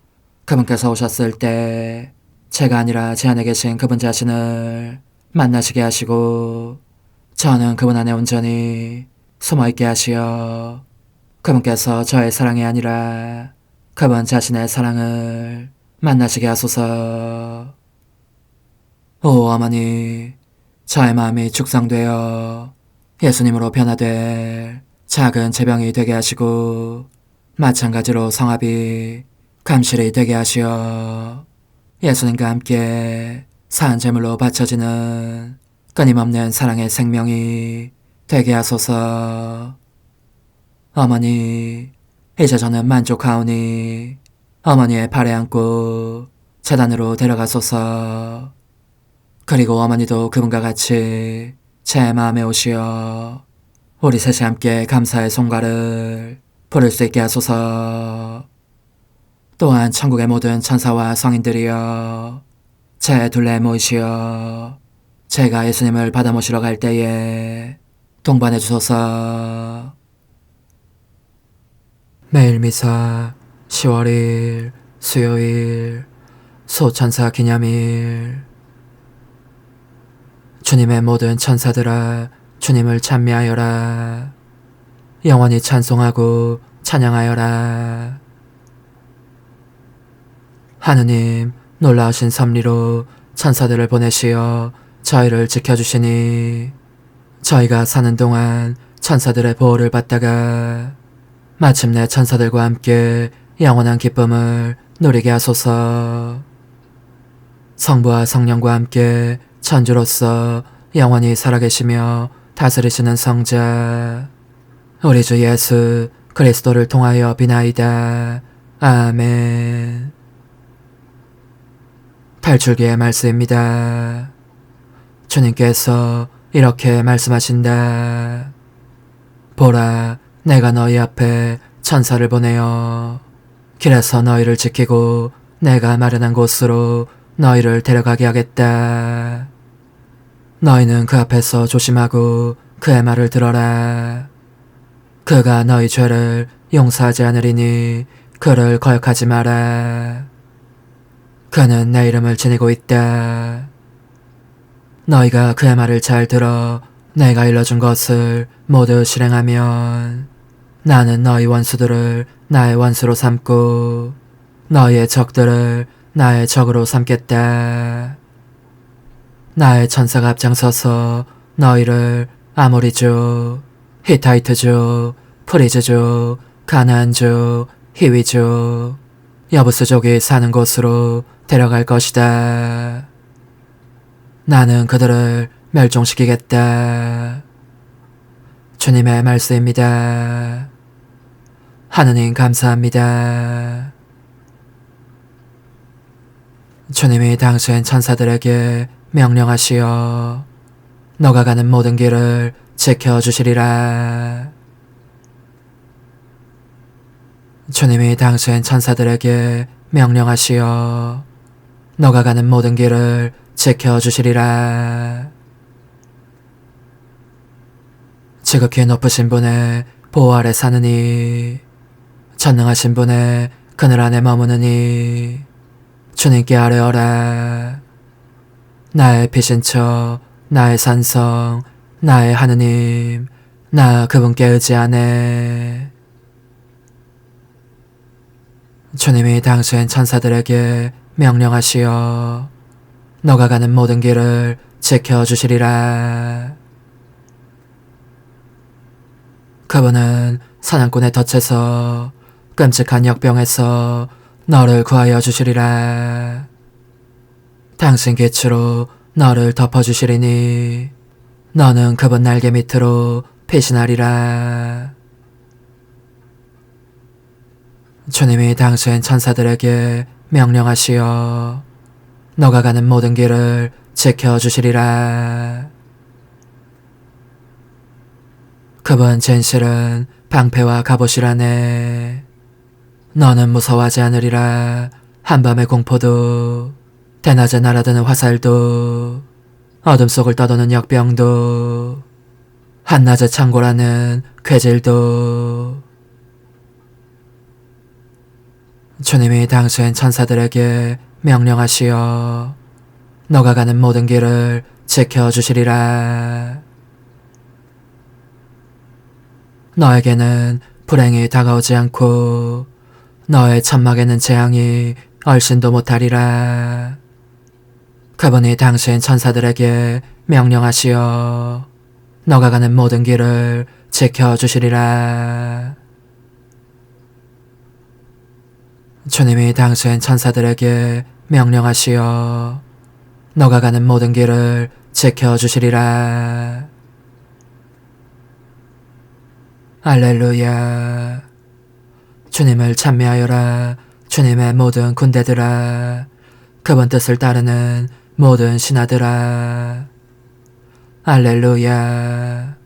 그분께서 오셨을 때 제가 아니라 제 안에 계신 그분 자신을 만나시게 하시고 저는 그분 안에 온전히 숨어있게 하시어 그분께서 저의 사랑이 아니라 그분 자신의 사랑을 만나시게 하소서. 오 어머니, 저의 마음이 축성되어 예수님으로 변화될 작은 제병이 되게 하시고 마찬가지로 성합이 감실이 되게 하시어 예수님과 함께 산 제물로 바쳐지는 끊임없는 사랑의 생명이 되게 하소서. 어머니, 이제 저는 만족하오니 어머니의 발에 안고 제단으로 데려가소서. 그리고 어머니도 그분과 같이 제 마음에 오시어 우리 셋이 함께 감사의 송가를 부를 수 있게 하소서. 또한 천국의 모든 천사와 성인들이여 제 둘레에 모이시어 제가 예수님을 받아 모시러 갈 때에 동반해 주소서. 매일 미사 10월 1일 수요일 소천사 기념일. 주님의 모든 천사들아 주님을 찬미하여라. 영원히 찬송하고 찬양하여라. 하느님 놀라우신 섭리로 천사들을 보내시어 저희를 지켜주시니 저희가 사는 동안 천사들의 보호를 받다가 마침내 천사들과 함께 영원한 기쁨을 누리게 하소서. 성부와 성령과 함께 천주로서 영원히 살아계시며 다스리시는 성자 우리 주 예수 그리스도를 통하여 비나이다. 아멘. 탈출기의 말씀입니다. 주님께서 이렇게 말씀하신다. 보라, 내가 너희 앞에 천사를 보내어 길에서 너희를 지키고 내가 마련한 곳으로 너희를 데려가게 하겠다. 너희는 그 앞에서 조심하고 그의 말을 들어라. 그가 너희 죄를 용서하지 않으리니 그를 거역하지 마라. 그는 내 이름을 지니고 있다. 너희가 그의 말을 잘 들어 내가 일러준 것을 모두 실행하면 나는 너희 원수들을 나의 원수로 삼고 너희의 적들을 나의 적으로 삼겠다. 나의 천사가 앞장서서 너희를 아모리족, 히타이트족, 프리즈족, 가나안족, 히위족, 여부스족이 사는 곳으로 데려갈 것이다. 나는 그들을 멸종시키겠다. 주님의 말씀입니다. 하느님 감사합니다. 주님이 당신 천사들에게 명령하시어 너가 가는 모든 길을 지켜주시리라. 주님이 당신 천사들에게 명령하시어 너가 가는 모든 길을 지켜주시리라. 지극히 높으신 분의 보호 아래 사느니 전능하신 분의 그늘 안에 머무느니 주님께 아뢰어라. 나의 피신처, 나의 산성, 나의 하느님, 나 그분께 의지하네. 주님이 당신 천사들에게 명령하시어 너가 가는 모든 길을 지켜주시리라. 그분은 사냥꾼의 덫에서 끔찍한 역병에서 너를 구하여 주시리라. 당신 기치로 너를 덮어주시리니 너는 그분 날개 밑으로 피신하리라. 주님이 당신 천사들에게 명령하시어 너가 가는 모든 길을 지켜주시리라. 그분 진실은 방패와 갑옷이라네. 너는 무서워하지 않으리라. 한밤의 공포도, 대낮에 날아드는 화살도, 어둠 속을 떠도는 역병도, 한낮에 창고라는 괴질도. 주님이 당신 천사들에게 명령하시어 너가 가는 모든 길을 지켜주시리라. 너에게는 불행이 다가오지 않고 너의 천막에는 재앙이 얼씬도 못하리라. 그분이 당신 천사들에게 명령하시어 너가 가는 모든 길을 지켜주시리라. 주님이 당신 천사들에게 명령하시어 너가 가는 모든 길을 지켜주시리라. 알렐루야. 주님을 찬미하여라. 주님의 모든 군대들아. 그분 뜻을 따르는 모든 신하들아. 알렐루야.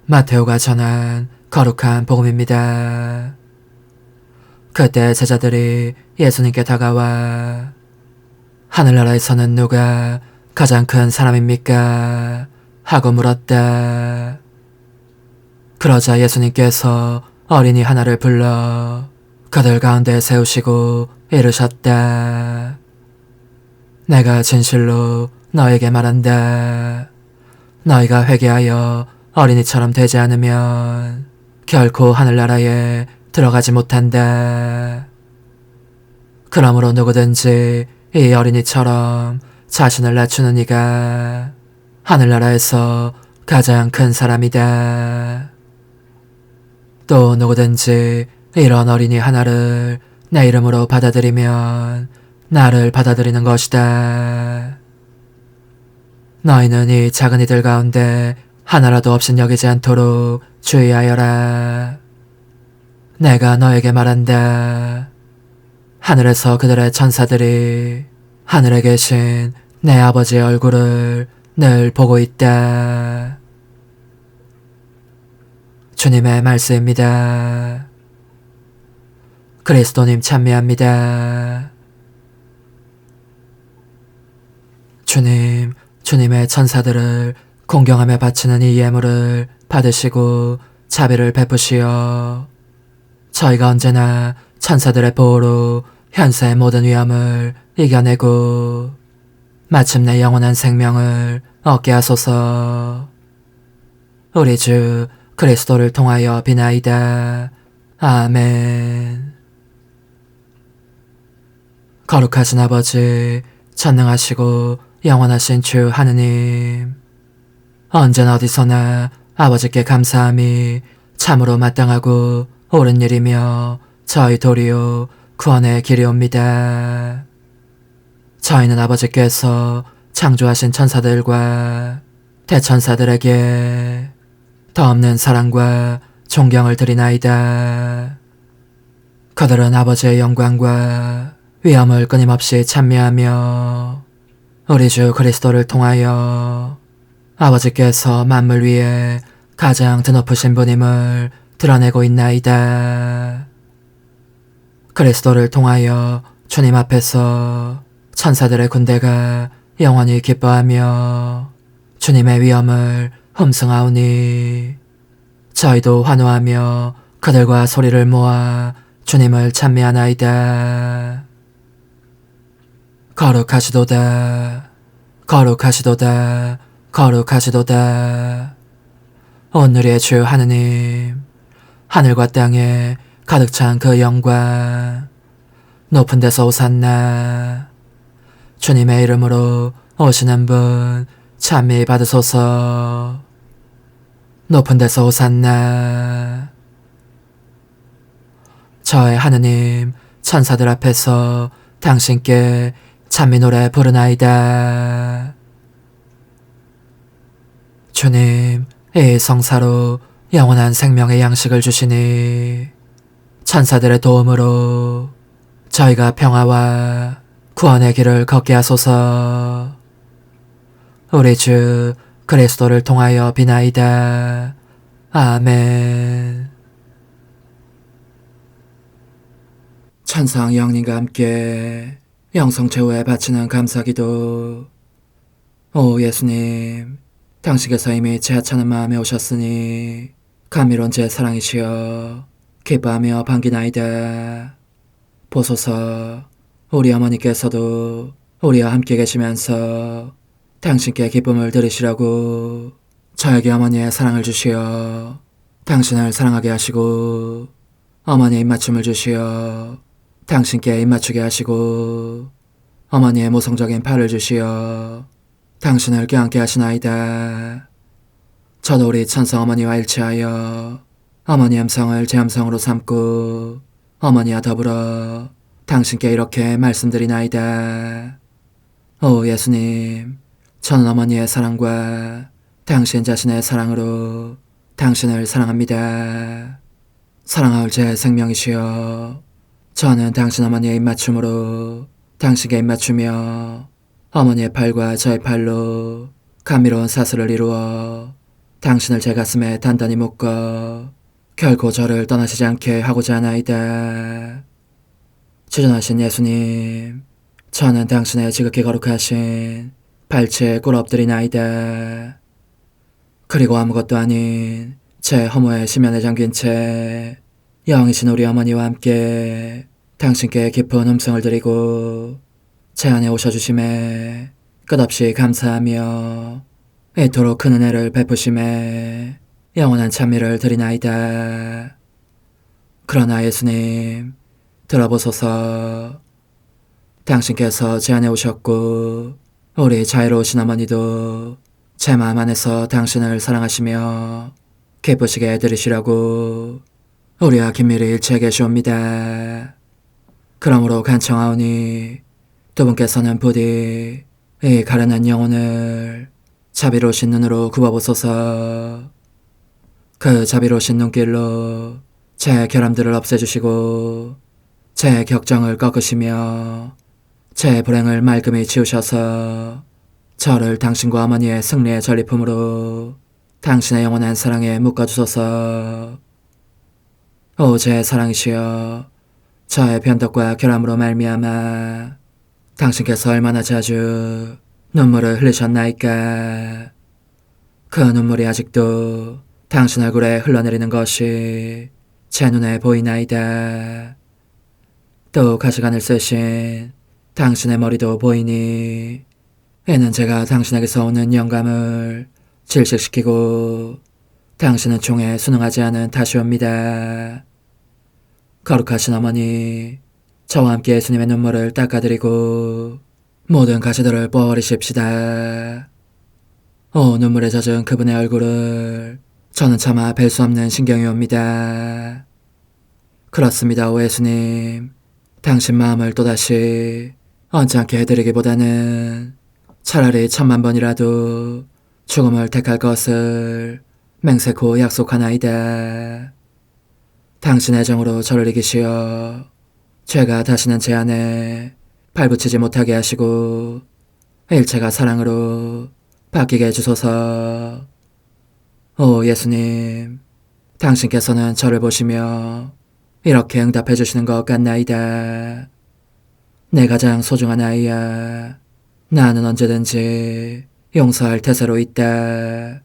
마테오가 전한 거룩한 복음입니다. 그때 제자들이 예수님께 다가와 하늘나라에서는 누가 가장 큰 사람입니까? 하고 물었다. 그러자 예수님께서 어린이 하나를 불러 그들 가운데 세우시고 이르셨다. 내가 진실로 너에게 말한다. 너희가 회개하여 어린이처럼 되지 않으면 결코 하늘나라에 들어가지 못한다. 그러므로 누구든지 이 어린이처럼 자신을 낮추는 이가 하늘나라에서 가장 큰 사람이다. 또 누구든지 이런 어린이 하나를 내 이름으로 받아들이면 나를 받아들이는 것이다. 너희는 이 작은 이들 가운데 하나라도 없인 여기지 않도록 주의하여라. 내가 너에게 말한다. 하늘에서 그들의 천사들이 하늘에 계신 내 아버지의 얼굴을 늘 보고 있다. 주님의 말씀입니다. 그리스도님 찬미합니다. 주님, 주님의 천사들을 공경하며 바치는 이 예물을 받으시고 자비를 베푸시어 저희가 언제나 천사들의 보호로 현세의 모든 위험을 이겨내고 마침내 영원한 생명을 얻게 하소서. 우리 주 그리스도를 통하여 비나이다. 아멘. 거룩하신 아버지, 전능하시고 영원하신 주 하느님, 언제나 어디서나 아버지께 감사함이 참으로 마땅하고 옳은 일이며 저희 도리요 구원의 길이옵니다. 저희는 아버지께서 창조하신 천사들과 대천사들에게 더없는 사랑과 존경을 드리나이다. 그들은 아버지의 영광과 위엄을 끊임없이 찬미하며 우리 주 그리스도를 통하여 아버지께서 만물 위에 가장 드높으신 분임을 드러내고 있나이다. 그리스도를 통하여 주님 앞에서 천사들의 군대가 영원히 기뻐하며 주님의 위엄을 흠승하오니 저희도 환호하며 그들과 소리를 모아 주님을 찬미하나이다. 거룩하시도다. 거룩하시도다. 거룩하시도다. 오늘의 주 하느님, 하늘과 땅에 가득 찬 그 영광, 높은 데서 오산나. 주님의 이름으로 오시는 분 찬미 받으소서. 높은 데서 오산나. 저의 하느님, 천사들 앞에서 당신께 찬미 노래 부르나이다. 주님, 이 성사로 영원한 생명의 양식을 주시니 천사들의 도움으로 저희가 평화와 구원의 길을 걷게 하소서. 우리 주 그리스도를 통하여 비나이다. 아멘. 천상 영님과 함께 영성 최후에 바치는 감사기도. 오 예수님, 당신께서 이미 제 하찮은 마음에 오셨으니 감미로운 제 사랑이시여 기뻐하며 반기나이다. 보소서, 우리 어머니께서도 우리와 함께 계시면서 당신께 기쁨을 들으시라고 저에게 어머니의 사랑을 주시어 당신을 사랑하게 하시고, 어머니의 입맞춤을 주시어 당신께 입맞추게 하시고, 어머니의 모성적인 팔을 주시어 당신을 껴안게 하시나이다. 저도 우리 천성 어머니와 일치하여 어머니 음성을 제 음성으로 삼고 어머니와 더불어 당신께 이렇게 말씀드리나이다. 오 예수님, 저는 어머니의 사랑과 당신 자신의 사랑으로 당신을 사랑합니다. 사랑하올 제 생명이시여, 저는 당신 어머니의 입맞춤으로 당신께 입맞추며 어머니의 팔과 저의 팔로 감미로운 사슬을 이루어 당신을 제 가슴에 단단히 묶어 결코 저를 떠나시지 않게 하고자 하나이다. 주전하신 예수님, 저는 당신의 지극히 거룩하신 발치에 꿇어 엎드리나이다. 그리고 아무것도 아닌 제 허무의 심연에 잠긴 채 영이신 우리 어머니와 함께 당신께 깊은 음성을 드리고 제 안에 오셔주심에 끝없이 감사하며 이토록 큰 은혜를 베푸심에 영원한 찬미를 드리나이다. 그러나 예수님, 들어보소서. 당신께서 제 안에 오셨고 우리 자유로우신 어머니도 제 마음 안에서 당신을 사랑하시며 기쁘시게 들으시라고 우리와 긴밀히 일치해 계시옵니다. 그러므로 간청하오니 두 분께서는 부디 이 가련한 영혼을 자비로우신 눈으로 굽어보소서. 그 자비로우신 눈길로 제 결함들을 없애주시고 제 격정을 꺾으시며 제 불행을 말끔히 지우셔서 저를 당신과 어머니의 승리의 전리품으로 당신의 영원한 사랑에 묶어주소서. 오 제 사랑이시여, 저의 변덕과 결함으로 말미암아 당신께서 얼마나 자주 눈물을 흘리셨나이까. 그 눈물이 아직도 당신 얼굴에 흘러내리는 것이 제 눈에 보이나이다. 또 가시관을 쓰신 당신의 머리도 보이니 이는 제가 당신에게서 오는 영감을 질식시키고 당신은 총에 순응하지 않은 탓이옵니다. 거룩하신 어머니, 저와 함께 예수님의 눈물을 닦아드리고 모든 가시들을 뽑아버리십시다. 오 눈물에 젖은 그분의 얼굴을 저는 차마 뵐 수 없는 신경이 옵니다. 그렇습니다. 오 예수님, 당신 마음을 또다시 언짢게 해드리기보다는 차라리 10,000,000번이라도 죽음을 택할 것을 맹세코 약속하나이다. 당신의 정으로 저를 이기시어 죄가 다시는 제 안에 발붙이지 못하게 하시고 일체가 사랑으로 바뀌게 해주소서. 오 예수님, 당신께서는 저를 보시며 이렇게 응답해 주시는 것 같나이다. 내 가장 소중한 아이야. 나는 언제든지 용서할 태세로 있다.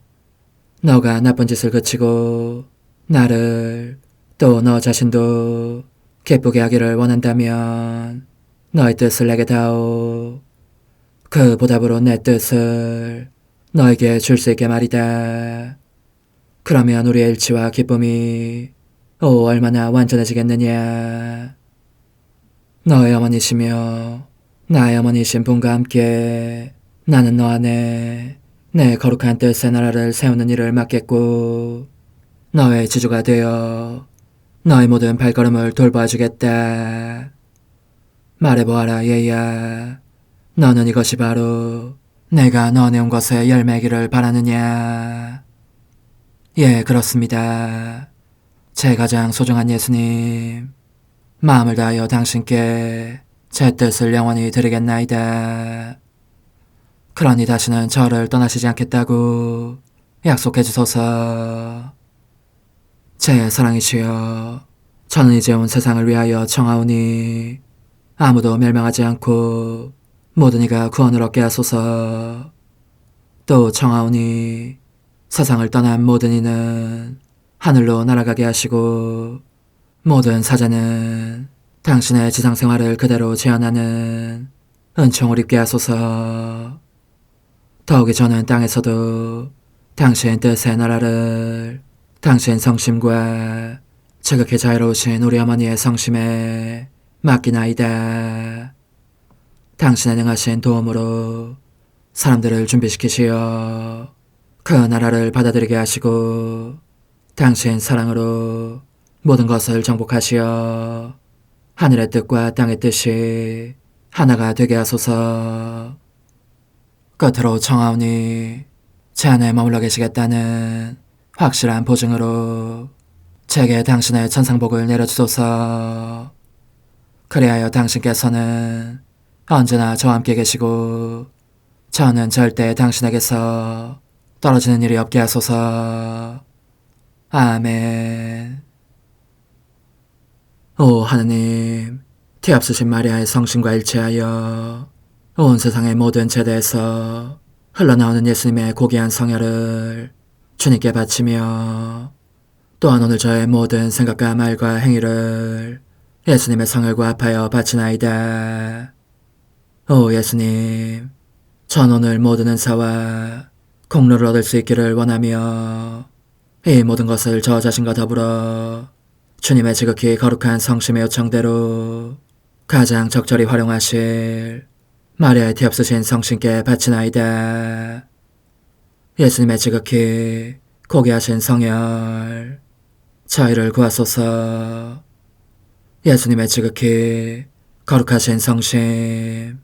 너가 나쁜 짓을 그치고 나를 또 너 자신도 기쁘게 하기를 원한다면 너의 뜻을 내게 다오. 그 보답으로 내 뜻을 너에게 줄 수 있게 말이다. 그러면 우리의 일치와 기쁨이 얼마나 완전해지겠느냐. 너의 어머니시며 나의 어머니신 분과 함께 나는 너 안에 내 거룩한 뜻의 나라를 세우는 일을 맡겠고 너의 지주가 되어 너의 모든 발걸음을 돌봐주겠다. 말해보아라 얘야. 너는 이것이 바로 내가 너한테 온 것의 열매기를 바라느냐. 예, 그렇습니다. 제 가장 소중한 예수님, 마음을 다하여 당신께 제 뜻을 영원히 드리겠나이다. 그러니 다시는 저를 떠나시지 않겠다고 약속해 주소서. 제 사랑이시여, 저는 이제 온 세상을 위하여 청하오니 아무도 멸망하지 않고 모든 이가 구원을 얻게 하소서. 또 청하오니 세상을 떠난 모든 이는 하늘로 날아가게 하시고 모든 사자는 당신의 지상생활을 그대로 재현하는 은총을 입게 하소서. 더욱이 저는 땅에서도 당신 뜻의 나라를 당신 성심과 지극히 자유로우신 우리 어머니의 성심에 맡기나이다. 당신의 능하신 도움으로 사람들을 준비시키시어 그 나라를 받아들이게 하시고 당신 사랑으로 모든 것을 정복하시어 하늘의 뜻과 땅의 뜻이 하나가 되게 하소서. 끝으로 청하오니 제 안에 머물러 계시겠다는 확실한 보증으로 제게 당신의 천상복을 내려주소서. 그리하여 당신께서는 언제나 저와 함께 계시고 저는 절대 당신에게서 떨어지는 일이 없게 하소서. 아멘. 오 하느님, 뒤앞서신 마리아의 성심과 일치하여 온 세상의 모든 제대에서 흘러나오는 예수님의 고귀한 성혈을 주님께 바치며 또한 오늘 저의 모든 생각과 말과 행위를 예수님의 성혈과 합하여 바치나이다. 오 예수님, 전 오늘 모든 은사와 공로를 얻을 수 있기를 원하며 이 모든 것을 저 자신과 더불어 주님의 지극히 거룩한 성심의 요청대로 가장 적절히 활용하실 마리아의 뒤앞서신 성신께 바치나이다. 예수님의 지극히 고귀하신 성혈, 저희를 구하소서. 예수님의 지극히 거룩하신 성심,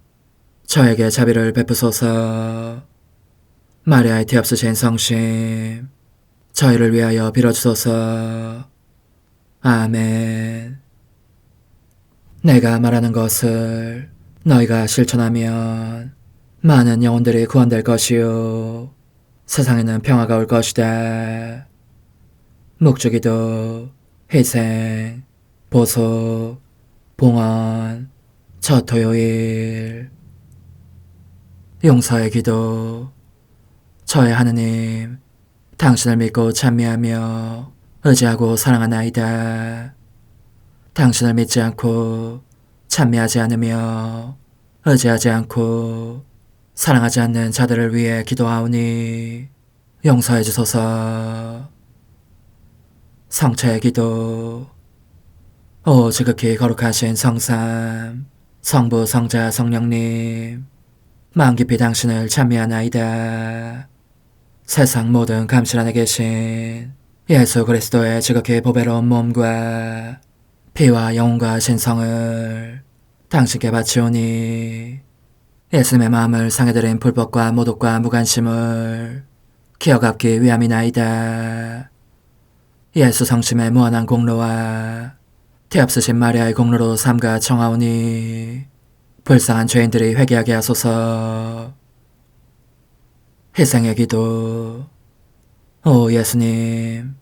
저에게 자비를 베푸소서. 마리아의 뒤앞서신 성심, 저희를 위하여 빌어주소서. 아멘. 내가 말하는 것을 너희가 실천하면 많은 영혼들이 구원될 것이요 세상에는 평화가 올 것이다. 묵주기도, 희생, 보속, 봉헌, 첫 토요일. 용서의 기도. 저의 하느님, 당신을 믿고 찬미하며 의지하고 사랑하나이다. 당신을 믿지 않고 찬미하지 않으며 의지하지 않고 사랑하지 않는 자들을 위해 기도하오니 용서해 주소서. 성체의 기도. 오 지극히 거룩하신 성삼, 성부, 성자, 성령님, 마음 깊이 당신을 찬미하나이다. 세상 모든 감실 안에 계신 예수 그리스도의 지극히 보배로운 몸과 피와 영혼과 신성을 당신께 바치오니 예수님의 마음을 상해드린 불법과 모독과 무관심을 기어갚기 위함이나이다. 예수 성심의 무한한 공로와 뒤앞서신 마리아의 공로로 삼가 청하오니 불쌍한 죄인들이 회개하게 하소서. 희생의 기도. 오 예수님,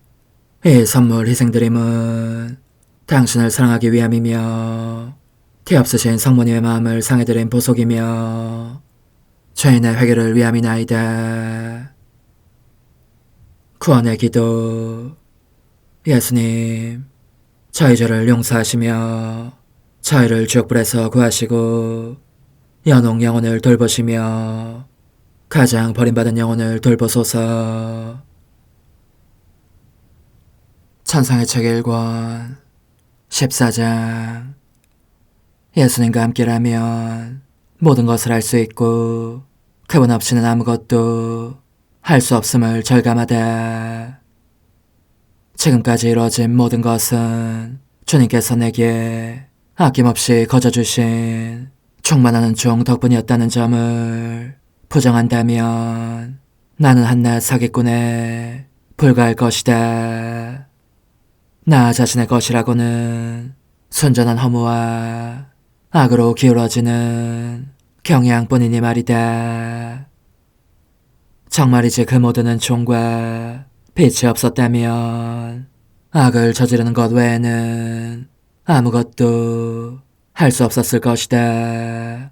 이 선물 희생드림은 당신을 사랑하기 위함이며 티 없으신 성모님의 마음을 상해드린 보속이며 죄인의 회개를 위함이나이다. 구원의 기도. 예수님, 저희 죄를 용서하시며 저희를 지옥불에서 구하시고 연옥 영혼을 돌보시며 가장 버림받은 영혼을 돌보소서. 천상의 책 1권 14장. 예수님과 함께라면 모든 것을 할 수 있고 그분 없이는 아무것도 할 수 없음을 절감하다. 지금까지 이루어진 모든 것은 주님께서 내게 아낌없이 거저주신 충만한 은총 덕분이었다는 점을 부정한다면 나는 한낱 사기꾼에 불과할 것이다. 나 자신의 것이라고는 순전한 허무와 악으로 기울어지는 경향뿐이니 말이다. 정말이지 그 모든 은총과 빛이 없었다면 악을 저지르는 것 외에는 아무것도 할 수 없었을 것이다.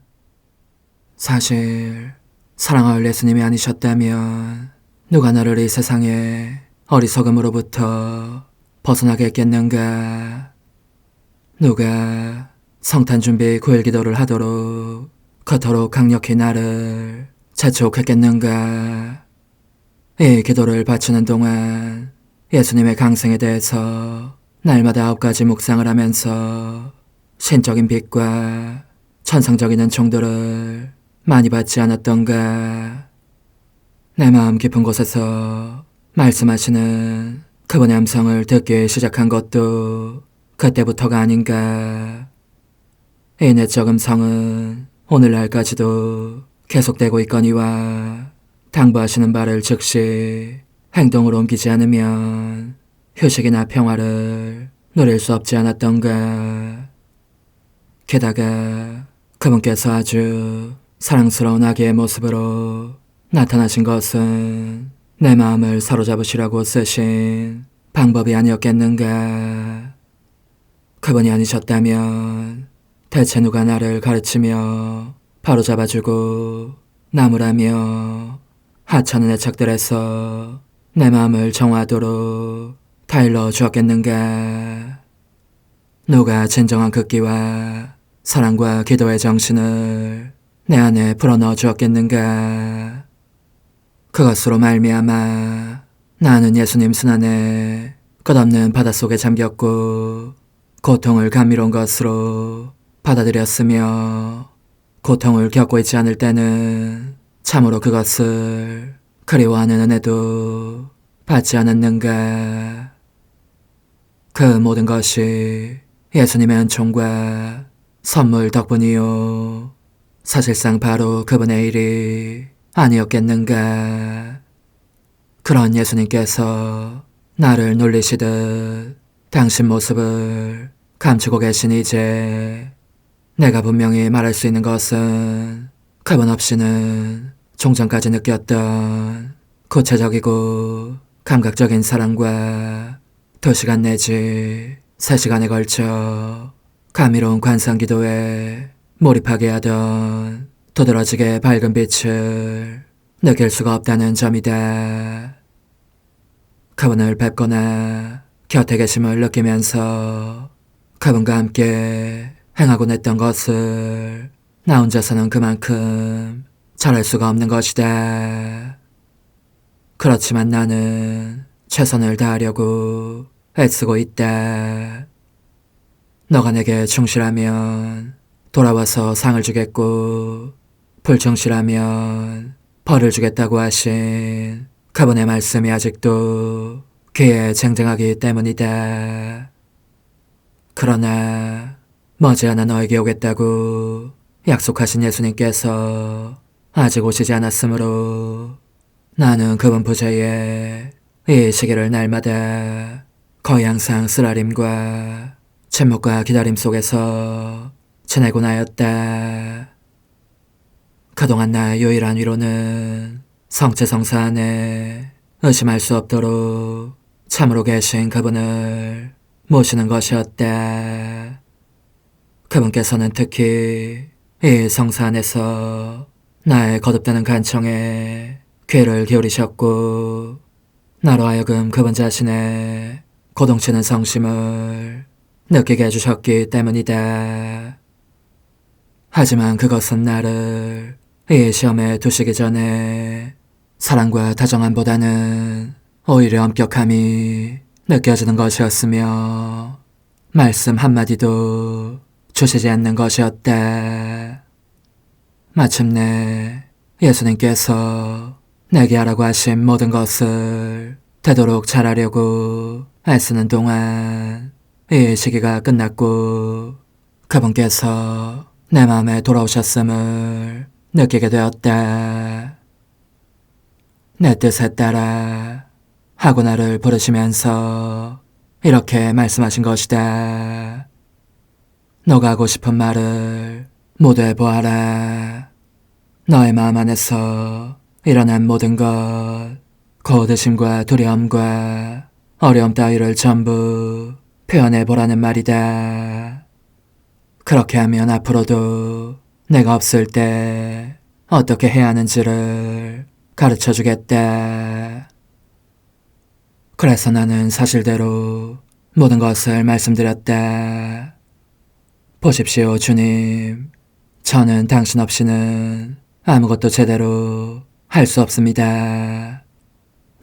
사실 사랑할 예수님이 아니셨다면 누가 너를 이 세상의 어리석음으로부터 벗어나게 했겠는가? 누가 성탄 준비 9일 기도를 하도록 그토록 강력히 나를 재촉했겠는가? 이 기도를 바치는 동안 예수님의 강생에 대해서 날마다 9가지 묵상을 하면서 신적인 빛과 천상적인 은총들을 많이 받지 않았던가? 내 마음 깊은 곳에서 말씀하시는 그분의 음성을 듣기 시작한 것도 그때부터가 아닌가? 이 내적 음성은 오늘날까지도 계속되고 있거니와 당부하시는 바를 즉시 행동으로 옮기지 않으면 휴식이나 평화를 누릴 수 없지 않았던가. 게다가 그분께서 아주 사랑스러운 아기의 모습으로 나타나신 것은 내 마음을 사로잡으시라고 쓰신 방법이 아니었겠는가. 그분이 아니셨다면 대체 누가 나를 가르치며 바로잡아주고 나무라며 하찮은 애착들에서 내 마음을 정화하도록 타일러 주었겠는가. 누가 진정한 극기와 사랑과 기도의 정신을 내 안에 불어넣어 주었겠는가. 그것으로 말미암아 나는 예수님 순환에 끝없는 바닷속에 잠겼고 고통을 감미로운 것으로 받아들였으며 고통을 겪고 있지 않을 때는 참으로 그것을 그리워하는 은혜도 받지 않았는가. 그 모든 것이 예수님의 은총과 선물 덕분이요, 사실상 바로 그분의 일이 아니었겠는가. 그런 예수님께서 나를 놀리시듯 당신 모습을 감추고 계신 이제 내가 분명히 말할 수 있는 것은 그분 없이는 종전까지 느꼈던 구체적이고 감각적인 사랑과 2시간 내지 3시간에 걸쳐 감미로운 관상기도에 몰입하게 하던 도드라지게 밝은 빛을 느낄 수가 없다는 점이다. 그분을 뵙거나 곁에 계심을 느끼면서 그분과 함께 행하곤 했던 것을 나 혼자서는 그만큼 잘할 수가 없는 것이다. 그렇지만 나는 최선을 다하려고 애쓰고 있다. 너가 내게 충실하면 돌아와서 상을 주겠고 불충실하면 벌을 주겠다고 하신 그분의 말씀이 아직도 귀에 쟁쟁하기 때문이다. 그러나 머지않아 너에게 오겠다고 약속하신 예수님께서 아직 오시지 않았으므로 나는 그분 부재에 이 시기를 날마다 거의 항상 쓰라림과 침묵과 기다림 속에서 지내곤 하였다. 그동안 나의 유일한 위로는 성체성사 안에 의심할 수 없도록 참으로 계신 그분을 모시는 것이었다. 그 그분께서는 특히 이 성사 안에서 나의 거듭되는 간청에 귀를 기울이셨고 나로 하여금 그분 자신의 고동치는 성심을 느끼게 해주셨기 때문이다. 하지만 그것은 나를 이 시험에 두시기 전에 사랑과 다정함보다는 오히려 엄격함이 느껴지는 것이었으며 말씀 한마디도 주시지 않는 것이었다. 마침내 예수님께서 내게 하라고 하신 모든 것을 되도록 잘하려고 애쓰는 동안 이 시기가 끝났고 그분께서 내 마음에 돌아오셨음을 느끼게 되었다. 내 뜻에 따라 하고 나를 부르시면서 이렇게 말씀하신 것이다. 너가 하고 싶은 말을 모두 해보아라. 너의 마음 안에서 일어난 모든 것, 거드심과 두려움과 어려움 따위를 전부 표현해보라는 말이다. 그렇게 하면 앞으로도 내가 없을 때 어떻게 해야 하는지를 가르쳐주겠다. 그래서 나는 사실대로 모든 것을 말씀드렸다. 보십시오, 주님. 저는 당신 없이는 아무것도 제대로 할 수 없습니다.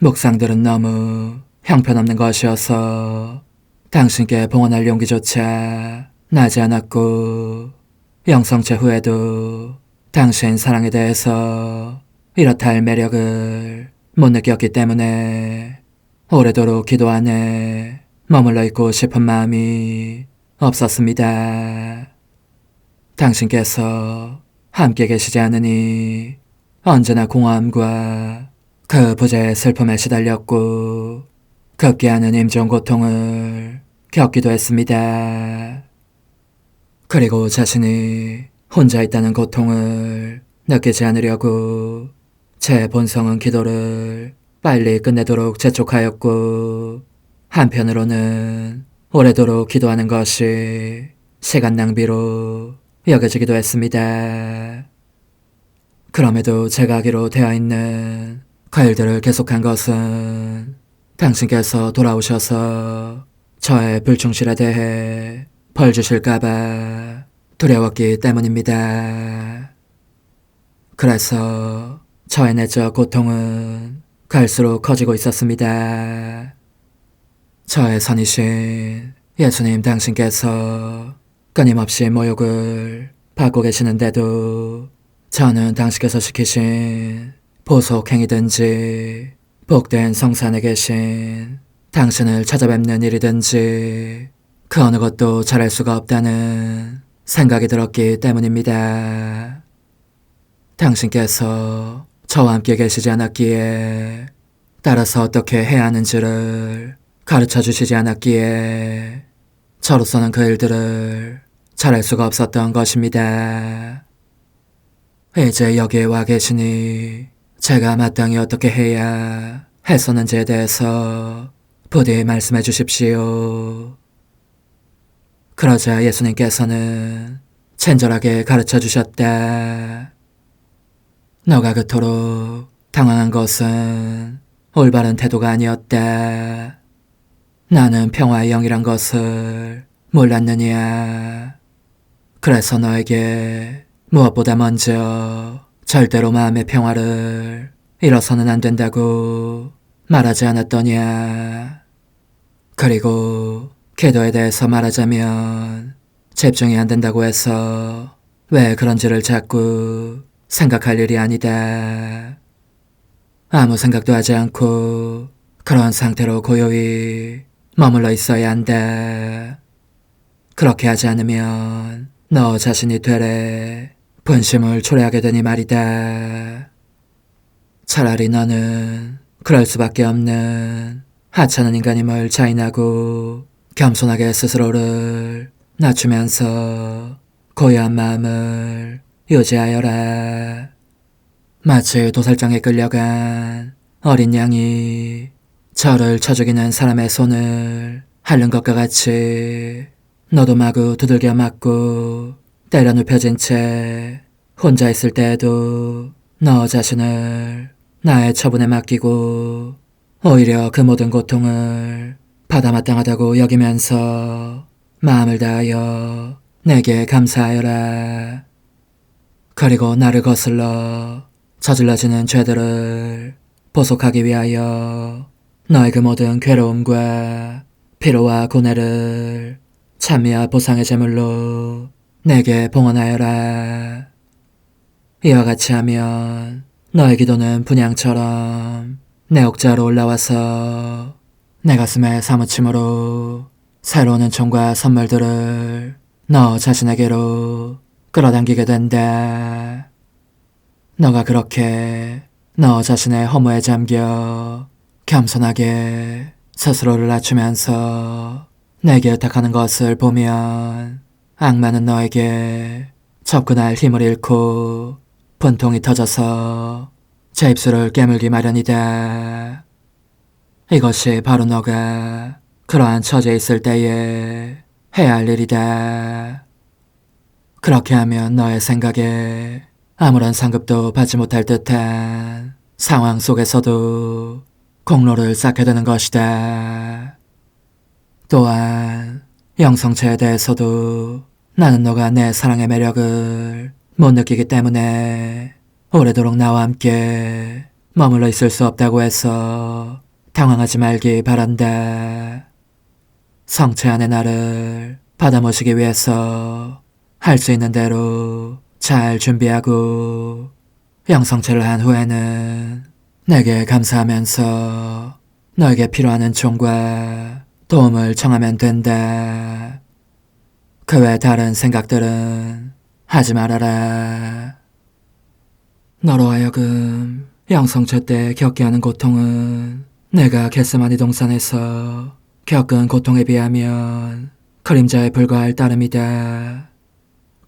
묵상들은 너무 형편없는 것이어서 당신께 봉헌할 용기조차 나지 않았고 영성체 후에도 당신 사랑에 대해서 이렇다 할 매력을 못 느꼈기 때문에 오래도록 기도 안에 머물러 있고 싶은 마음이 없었습니다. 당신께서 함께 계시지 않으니 언제나 공허함과 그 부재의 슬픔에 시달렸고 극기 않은 임종 고통을 겪기도 했습니다. 그리고 자신이 혼자 있다는 고통을 느끼지 않으려고 제 본성은 기도를 빨리 끝내도록 재촉하였고 한편으로는 오래도록 기도하는 것이 시간 낭비로 여겨지기도 했습니다. 그럼에도 제가 하기로 되어 있는 그 일들을 계속한 것은 당신께서 돌아오셔서 저의 불충실에 대해 벌 주실까봐 두려웠기 때문입니다. 그래서 저의 내적 고통은 갈수록 커지고 있었습니다. 저의 선이신 예수님 당신께서 끊임없이 모욕을 받고 계시는데도 저는 당신께서 시키신 보속행위든지 복된 성산에 계신 당신을 찾아뵙는 일이든지 그 어느 것도 잘할 수가 없다는 생각이 들었기 때문입니다. 당신께서 저와 함께 계시지 않았기에 따라서 어떻게 해야 하는지를 가르쳐 주시지 않았기에 저로서는 그 일들을 잘할 수가 없었던 것입니다. 이제 여기에 와 계시니 제가 마땅히 어떻게 해야 했었는지에 대해서 부디 말씀해 주십시오. 그러자 예수님께서는 친절하게 가르쳐 주셨다. 너가 그토록 당황한 것은 올바른 태도가 아니었다. 나는 평화의 영이란 것을 몰랐느냐. 그래서 너에게 무엇보다 먼저 절대로 마음의 평화를 잃어서는 안 된다고 말하지 않았더냐. 그리고 기도에 대해서 말하자면 집중이 안 된다고 해서 왜 그런지를 자꾸 생각할 일이 아니다. 아무 생각도 하지 않고 그런 상태로 고요히 머물러 있어야 한다. 그렇게 하지 않으면 너 자신이 되레 분심을 초래하게 되니 말이다. 차라리 너는 그럴 수밖에 없는 하찮은 인간임을 자인하고 겸손하게 스스로를 낮추면서 고요한 마음을 유지하여라. 마치 도살장에 끌려간 어린 양이 저를 쳐 죽이는 사람의 손을 핥는 것과 같이 너도 마구 두들겨 맞고 때려 눕혀진 채 혼자 있을 때에도 너 자신을 나의 처분에 맡기고 오히려 그 모든 고통을 받아 마땅하다고 여기면서 마음을 다하여 내게 감사하여라. 그리고 나를 거슬러 저질러지는 죄들을 보속하기 위하여 너의 그 모든 괴로움과 피로와 고뇌를 찬미와 보상의 제물로 내게 봉헌하여라. 이와 같이 하면 너의 기도는 분향처럼 내 옥자로 올라와서 내 가슴에 사무침으로 새로운 은총과 선물들을 너 자신에게로 끌어당기게 된다. 너가 그렇게 너 자신의 허무에 잠겨 겸손하게 스스로를 낮추면서 내게 의탁하는 것을 보면 악마는 너에게 접근할 힘을 잃고 분통이 터져서 제 입술을 깨물기 마련이다. 이것이 바로 너가 그러한 처지에 있을 때에 해야 할 일이다. 그렇게 하면 너의 생각에 아무런 상급도 받지 못할 듯한 상황 속에서도 공로를 쌓게 되는 것이다. 또한 영성체에 대해서도 나는 너가 내 사랑의 매력을 못 느끼기 때문에 오래도록 나와 함께 머물러 있을 수 없다고 해서 당황하지 말기 바란다. 성체 안의 나를 받아 모시기 위해서 할 수 있는 대로 잘 준비하고 영성체를 한 후에는 내게 감사하면서 너에게 필요한 은총과 도움을 청하면 된다. 그 외 다른 생각들은 하지 말아라. 너로 하여금 영성체 때 겪게 하는 고통은 내가 겟세마니 동산에서 겪은 고통에 비하면 그림자에 불과할 따름이다.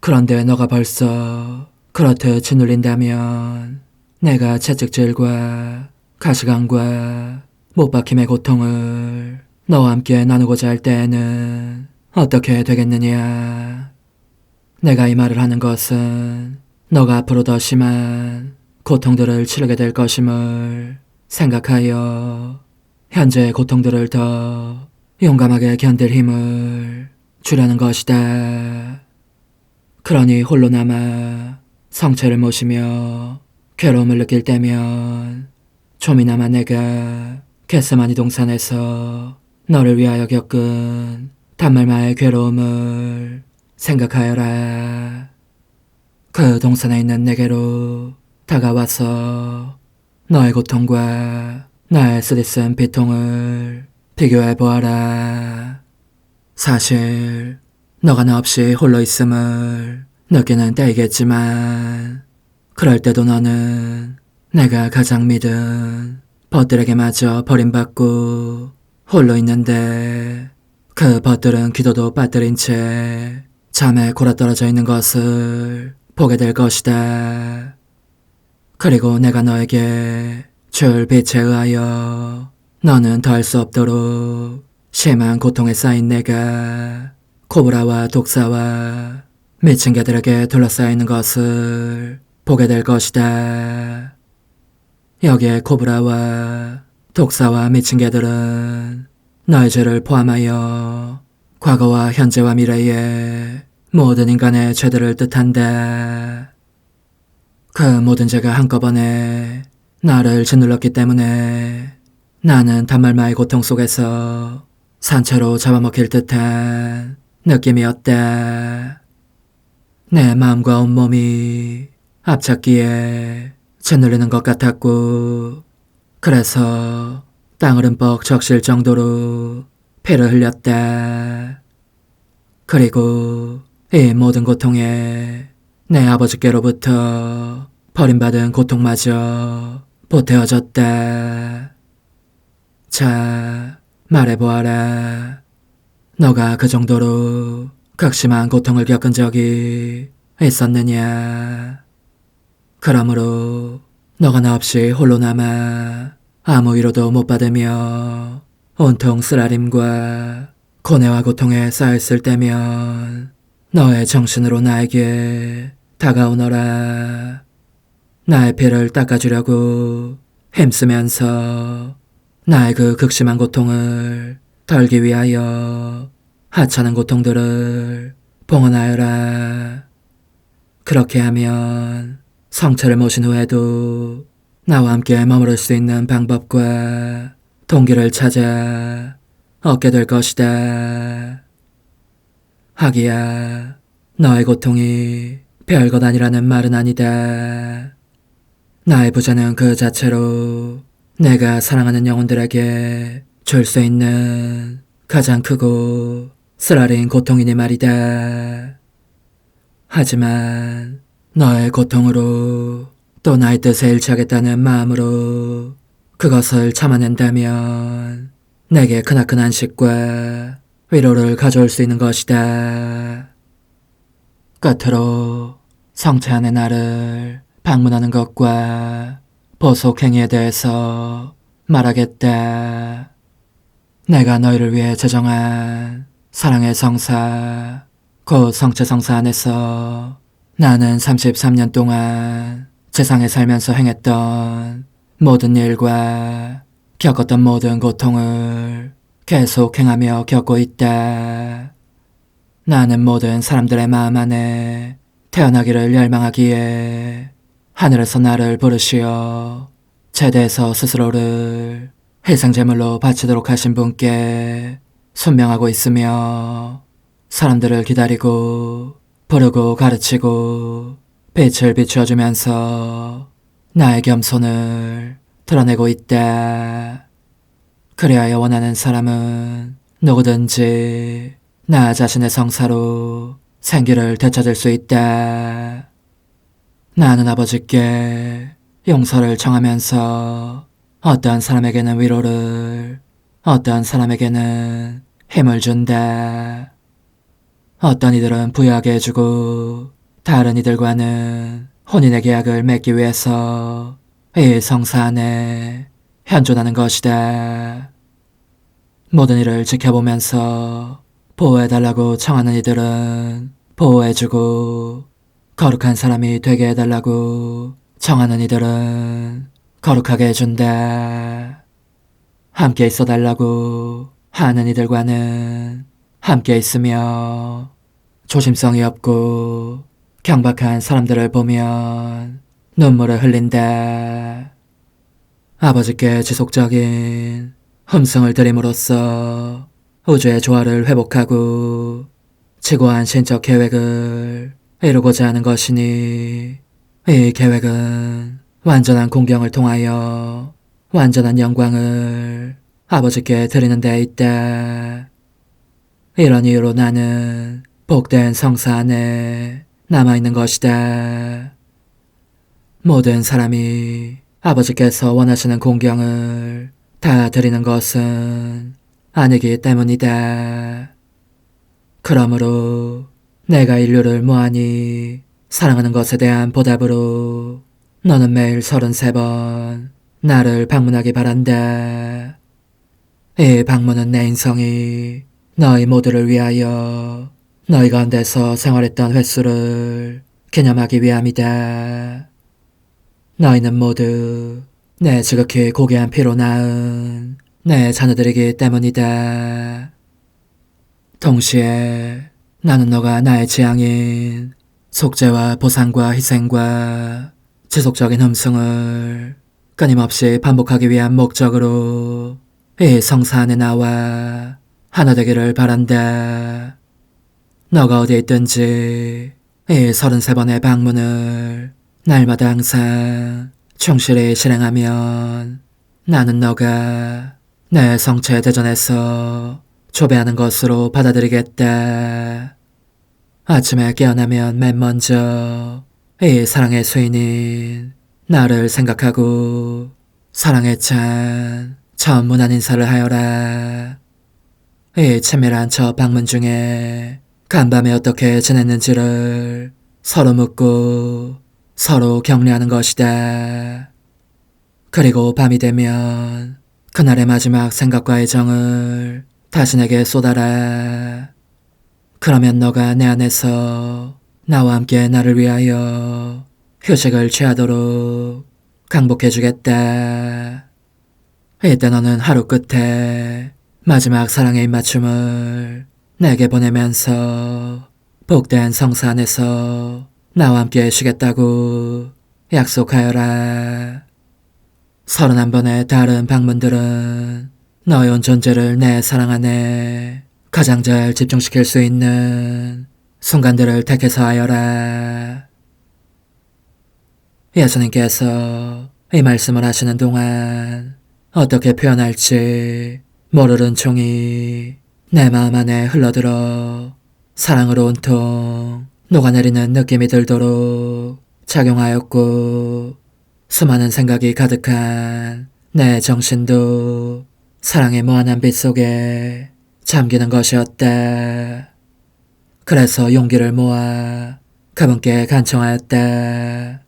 그런데 너가 벌써 그렇듯 짓눌린다면 내가 채찍질과 가시광과 못박힘의 고통을 너와 함께 나누고자 할 때에는 어떻게 되겠느냐. 내가 이 말을 하는 것은 너가 앞으로 더 심한 고통들을 치르게 될 것임을 생각하여 현재의 고통들을 더 용감하게 견딜 힘을 주려는 것이다. 그러니 홀로 남아 성체를 모시며 괴로움을 느낄 때면 좀이나마 내가 겟세마니 동산에서 너를 위하여 겪은 단말마의 괴로움을 생각하여라. 그 동산에 있는 내게로 다가와서 너의 고통과 나의 쓰디쓴 비통을 비교해 보아라. 사실 너가 나 없이 홀로 있음을 느끼는 때이겠지만 그럴 때도 너는 내가 가장 믿은 벗들에게마저 버림받고 홀로 있는데 그 벗들은 기도도 빠뜨린 채 잠에 골아떨어져 있는 것을 보게 될 것이다. 그리고 내가 너에게 줄 빛에 의하여 너는 더할 수 없도록 심한 고통에 쌓인 내가 코브라와 독사와 미친 개들에게 둘러싸여 있는 것을 보게 될 것이다. 여기에 코브라와 독사와 미친 개들은 너의 죄를 포함하여 과거와 현재와 미래의 모든 인간의 죄들을 뜻한다. 그 모든 죄가 한꺼번에 나를 짓눌렀기 때문에 나는 단말마의 고통 속에서 산채로 잡아먹힐 듯한 느낌이었다. 내 마음과 온몸이 앞잡기에 짓눌리는 것 같았고 그래서 땅을 흠뻑 적실 정도로 피를 흘렸다. 그리고 이 모든 고통에 내 아버지께로부터 버림받은 고통마저 보태어졌다. 자, 말해보아라. 너가 그 정도로 극심한 고통을 겪은 적이 있었느냐? 그러므로 너가 나 없이 홀로 남아 아무 위로도 못 받으며 온통 쓰라림과 고뇌와 고통에 쌓였을 때면 너의 정신으로 나에게 다가오너라. 나의 피를 닦아주려고 힘쓰면서 나의 그 극심한 고통을 덜기 위하여 하찮은 고통들을 봉헌하여라. 그렇게 하면 성체를 모신 후에도 나와 함께 머무를 수 있는 방법과 동기를 찾아 얻게 될 것이다. 하기야, 너의 고통이 별것 아니라는 말은 아니다. 나의 부재는 그 자체로 내가 사랑하는 영혼들에게 줄 수 있는 가장 크고 쓰라린 고통이니 말이다. 하지만 너의 고통으로 또 나의 뜻에 일치하겠다는 마음으로 그것을 참아낸다면 내게 크나큰 안식과 위로를 가져올 수 있는 것이다. 끝으로 성체 안의 나를 방문하는 것과 보속행위에 대해서 말하겠다. 내가 너희를 위해 제정한 사랑의 성사, 곧 성체 성사 안에서 나는 33년 동안 세상에 살면서 행했던 모든 일과 겪었던 모든 고통을 계속 행하며 겪고 있다. 나는 모든 사람들의 마음 안에 태어나기를 열망하기에 하늘에서 나를 부르시어 제대에서 스스로를 희생제물로 바치도록 하신 분께 순명하고 있으며 사람들을 기다리고 부르고 가르치고 빛을 비추어주면서 나의 겸손을 드러내고 있다. 그리하여 원하는 사람은 누구든지 나 자신의 성사로 생기를 되찾을 수 있다. 나는 아버지께 용서를 청하면서 어떤 사람에게는 위로를, 어떤 사람에게는 힘을 준다. 어떤 이들은 부유하게 해주고 다른 이들과는 혼인의 계약을 맺기 위해서 이 성사 안에 현존하는 것이다. 모든 일을 지켜보면서 보호해달라고 청하는 이들은 보호해주고 거룩한 사람이 되게 해달라고 청하는 이들은 거룩하게 해준다. 함께 있어달라고 하는 이들과는 함께 있으며 조심성이 없고 경박한 사람들을 보면 눈물을 흘린다. 아버지께 지속적인 흠성을 드림으로써 우주의 조화를 회복하고 지고한 신적 계획을 이루고자 하는 것이니 이 계획은 완전한 공경을 통하여 완전한 영광을 아버지께 드리는 데 있다. 이런 이유로 나는 복된 성사 안에 남아있는 것이다. 모든 사람이 아버지께서 원하시는 공경을 다 드리는 것은 아니기 때문이다. 그러므로 내가 인류를 무한히 사랑하는 것에 대한 보답으로 너는 매일 33번 나를 방문하기 바란다. 이 방문은 내 인성이 너희 모두를 위하여 너희 가운데서 생활했던 횟수를 기념하기 위함이다. 너희는 모두 내 지극히 고귀한 피로 낳은 내 자녀들이기 때문이다. 동시에 나는 너가 나의 지향인 속죄와 보상과 희생과 지속적인 흠승을 끊임없이 반복하기 위한 목적으로 이 성사 안에 나와 하나 되기를 바란다. 너가 어디에 있든지 이 33번의 방문을 날마다 항상 충실히 실행하면 나는 너가 내 성체 대전에서 초배하는 것으로 받아들이겠다. 아침에 깨어나면 맨 먼저 이 사랑의 수인인 나를 생각하고 사랑에 찬 첫 문안 인사를 하여라. 이 치밀한 첫 방문 중에 간밤에 어떻게 지냈는지를 서로 묻고 서로 격려하는 것이다. 그리고 밤이 되면 그날의 마지막 생각과 애정을 다시 내게 쏟아라. 그러면 너가 내 안에서 나와 함께 나를 위하여 휴식을 취하도록 강복해주겠다. 이때 너는 하루 끝에 마지막 사랑의 입맞춤을 내게 보내면서 복된 성사 안에서 나와 함께 쉬겠다고 약속하여라. 31번의 다른 방문들은 너의 온 존재를 내 사랑 안에 가장 잘 집중시킬 수 있는 순간들을 택해서 하여라. 예수님께서 이 말씀을 하시는 동안 어떻게 표현할지 모르는 종이 내 마음 안에 흘러들어 사랑으로 온통 녹아내리는 느낌이 들도록 작용하였고, 수많은 생각이 가득한 내 정신도 사랑의 무한한 빛 속에 잠기는 것이었다. 그래서 용기를 모아 그분께 간청하였다.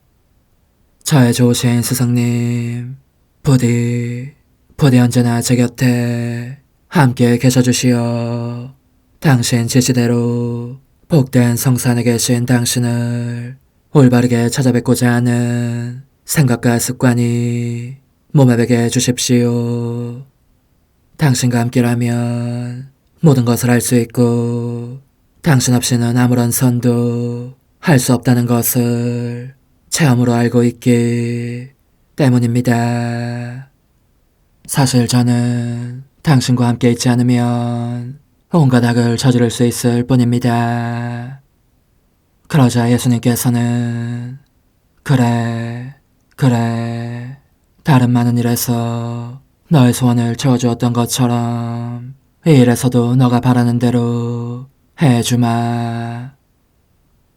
저의 좋으신 스승님, 부디 언제나 제 곁에 함께 계셔주시어 당신 지시대로 복된 성산에 계신 당신을 올바르게 찾아뵙고자 하는 생각과 습관이 몸에 배게 해주십시오. 당신과 함께라면 모든 것을 할 수 있고, 당신 없이는 아무런 선도 할 수 없다는 것을 체험으로 알고 있기 때문입니다. 사실 저는 당신과 함께 있지 않으면 온갖 악을 저지를 수 있을 뿐입니다. 그러자 예수님께서는 그래 다른 많은 일에서 너의 소원을 채워주었던 것처럼 이 일에서도 너가 바라는 대로 해주마.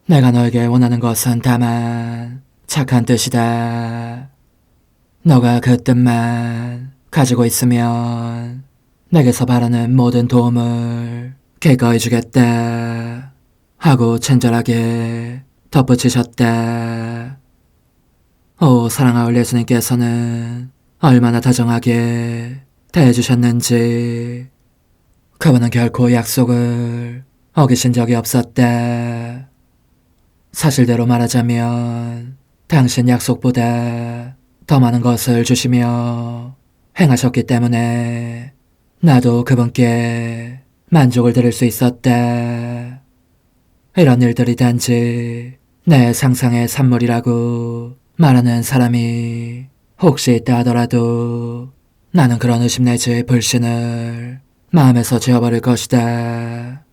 내가 너에게 원하는 것은 다만 착한 뜻이다. 너가 그 뜻만 가지고 있으면 내게서 바라는 모든 도움을 기꺼이 주겠다 하고 친절하게 덧붙이셨다. 오 사랑하올 예수님께서는 얼마나 다정하게 대해주셨는지. 그분은 결코 약속을 어기신 적이 없었다. 사실대로 말하자면 당신 약속보다 더 많은 것을 주시며 행하셨기 때문에 나도 그분께 만족을 드릴 수 있었다. 이런 일들이 단지 내 상상의 산물이라고 말하는 사람이 혹시 있다 하더라도 나는 그런 의심 내지 불신을 마음에서 지워버릴 것이다.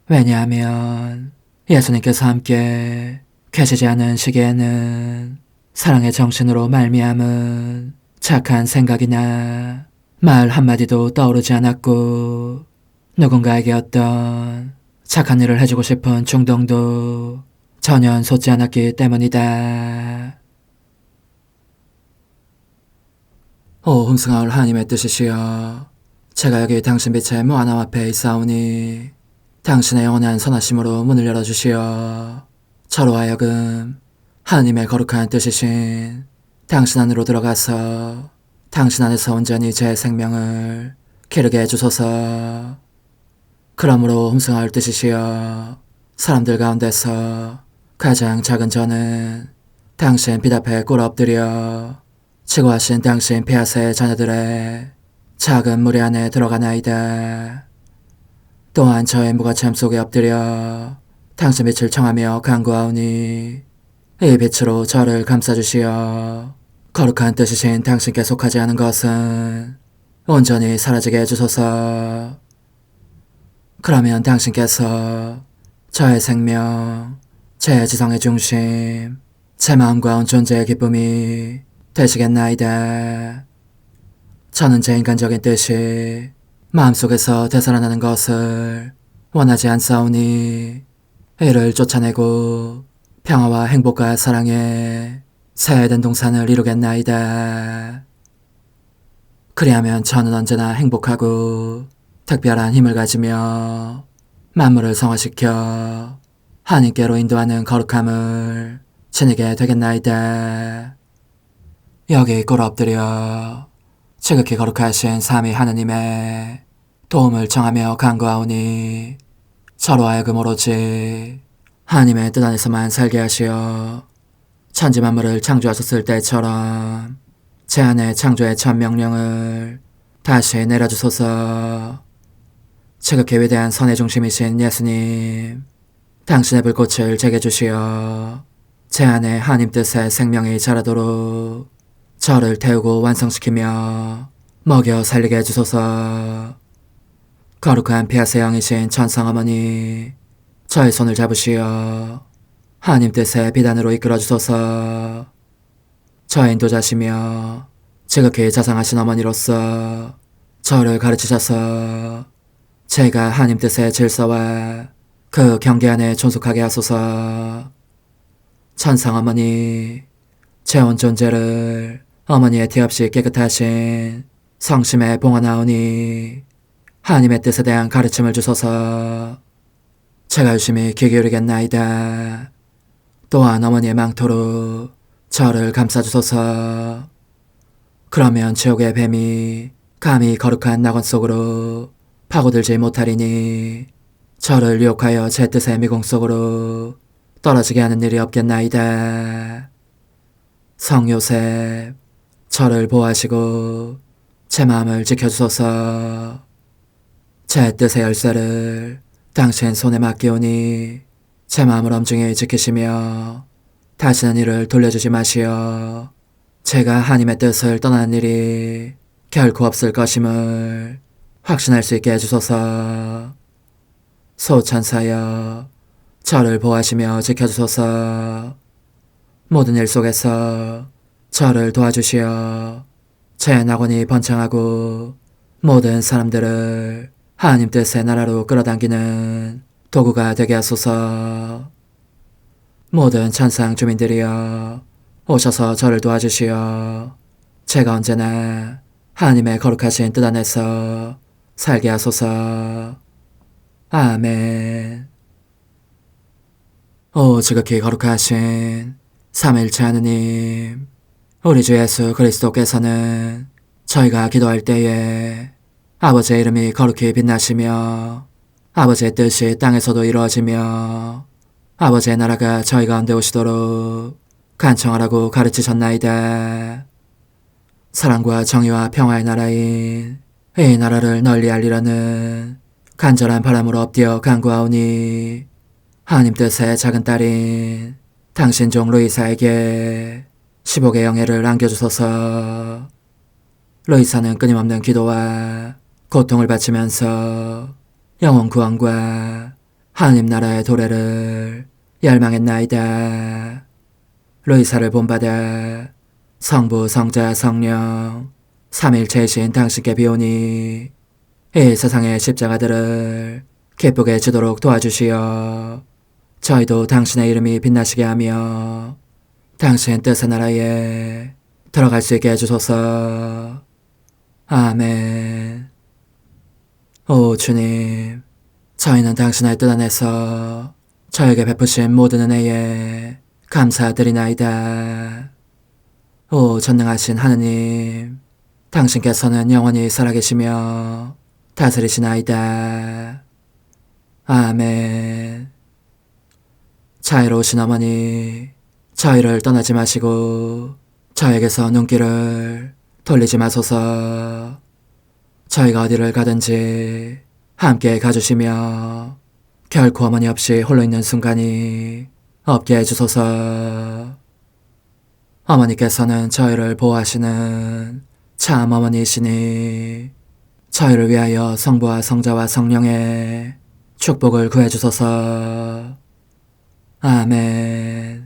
왜냐하면 예수님께서 함께 계시지 않은 시기에는 사랑의 정신으로 말미암은 착한 생각이나 말 한마디도 떠오르지 않았고, 누군가에게 어떤 착한 일을 해주고 싶은 충동도 전혀 솟지 않았기 때문이다. 오 흥승하올 하나님의 뜻이시여, 제가 여기 당신 빛의 무한함 앞에 있사오니 당신의 영원한 선하심으로 문을 열어주시어 저로 하여금 하나님의 거룩한 뜻이신 당신 안으로 들어가서 당신 안에서 온전히 제 생명을 기르게 해주소서. 그러므로 흠승하올 뜻이시여, 사람들 가운데서 가장 작은 저는 당신 빛 앞에 꿇어 엎드려 치고하신 당신 폐하세 자녀들의 작은 무리 안에 들어가나이다. 또한 저의 무거참 속에 엎드려 당신 빛을 청하며 간구하오니 이 빛으로 저를 감싸주시어 거룩한 뜻이신 당신께 속하지 않은 것은 온전히 사라지게 해주소서. 그러면 당신께서 저의 생명, 제 지성의 중심, 제 마음과 온 존재의 기쁨이 되시겠나이다. 저는 제 인간적인 뜻이 마음속에서 되살아나는 것을 원하지 않사오니 이를 쫓아내고 평화와 행복과 사랑의 새 에덴 동산을 이루겠나이다. 그리하면 저는 언제나 행복하고 특별한 힘을 가지며 만물을 성화시켜 하나님께로 인도하는 거룩함을 지니게 되겠나이다. 여기 꿇어 엎드려 지극히 거룩하신 삼위 하느님의 도움을 청하며 간구하오니 저로 하여금 오로지 하나님의 뜻 안에서만 살게 하시어 천지 만물을 창조하셨을 때처럼 제 안에 창조의 첫 명령을 다시 내려주소서. 지극히 위대한 선의 중심이신 예수님, 당신의 불꽃을 제게 주시어 제 안에 하나님 뜻의 생명이 자라도록 저를 태우고 완성시키며 먹여 살리게 해주소서. 거룩한 피아세 영이신 천상어머니, 저의 손을 잡으시어 하나님 뜻의 비단으로 이끌어주소서. 저의 인도자시며 지극히 자상하신 어머니로서 저를 가르치셔서 제가 하나님 뜻의 질서와 그 경계 안에 존속하게 하소서. 천상어머니, 제 온 존재를 어머니의 티 없이 깨끗하신 성심에 봉헌하오니 하나님의 뜻에 대한 가르침을 주소서. 제가 열심히 귀 기울이겠나이다. 또한 어머니의 망토로 저를 감싸주소서. 그러면 지옥의 뱀이 감히 거룩한 낙원 속으로 파고들지 못하리니 저를 유혹하여 제 뜻의 미궁 속으로 떨어지게 하는 일이 없겠나이다. 성요셉, 저를 보호하시고 제 마음을 지켜주소서. 제 뜻의 열쇠를 당신 손에 맡기오니 제 마음을 엄중히 지키시며 다시는 이를 돌려주지 마시어 제가 하나님의 뜻을 떠나는 일이 결코 없을 것임을 확신할 수 있게 해주소서. 소천사여, 저를 보호하시며 지켜주소서. 모든 일 속에서 저를 도와주시어 제 낙원이 번창하고 모든 사람들을 하나님 뜻의 나라로 끌어당기는 도구가 되게 하소서. 모든 천상 주민들이여, 오셔서 저를 도와주시어 제가 언제나 하나님의 거룩하신 뜻 안에서 살게 하소서. 아멘. 오 지극히 거룩하신 삼위일체 하느님, 우리 주 예수 그리스도께서는 저희가 기도할 때에 아버지의 이름이 거룩히 빛나시며 아버지의 뜻이 땅에서도 이루어지며 아버지의 나라가 저희 가운데 오시도록 간청하라고 가르치셨나이다. 사랑과 정의와 평화의 나라인 이 나라를 널리 알리라는 간절한 바람으로 엎드려 간구하오니 하나님 뜻의 작은 딸인 당신 종 루이사에게 15개 영예를 안겨주소서. 루이사는 끊임없는 기도와 고통을 바치면서 영혼 구원과 하나님 나라의 도래를 열망했나이다. 루이사를 본받아 성부, 성자, 성령 삼위일체이신 당신께 비오니 이 세상의 십자가들을 기쁘게 지도록 도와주시어 저희도 당신의 이름이 빛나시게 하며 당신 뜻의 나라에 들어갈 수 있게 해주소서. 아멘. 오 주님, 저희는 당신의 뜻 안에서 저에게 베푸신 모든 은혜에 감사드리나이다. 오 전능하신 하느님, 당신께서는 영원히 살아계시며 다스리시나이다. 아멘. 자애로우신 어머니, 저희를 떠나지 마시고 저에게서 눈길을 돌리지 마소서. 저희가 어디를 가든지 함께 가주시며 결코 어머니 없이 홀로 있는 순간이 없게 해주소서. 어머니께서는 저희를 보호하시는 참 어머니이시니 저희를 위하여 성부와 성자와 성령의 축복을 구해주소서. 아멘.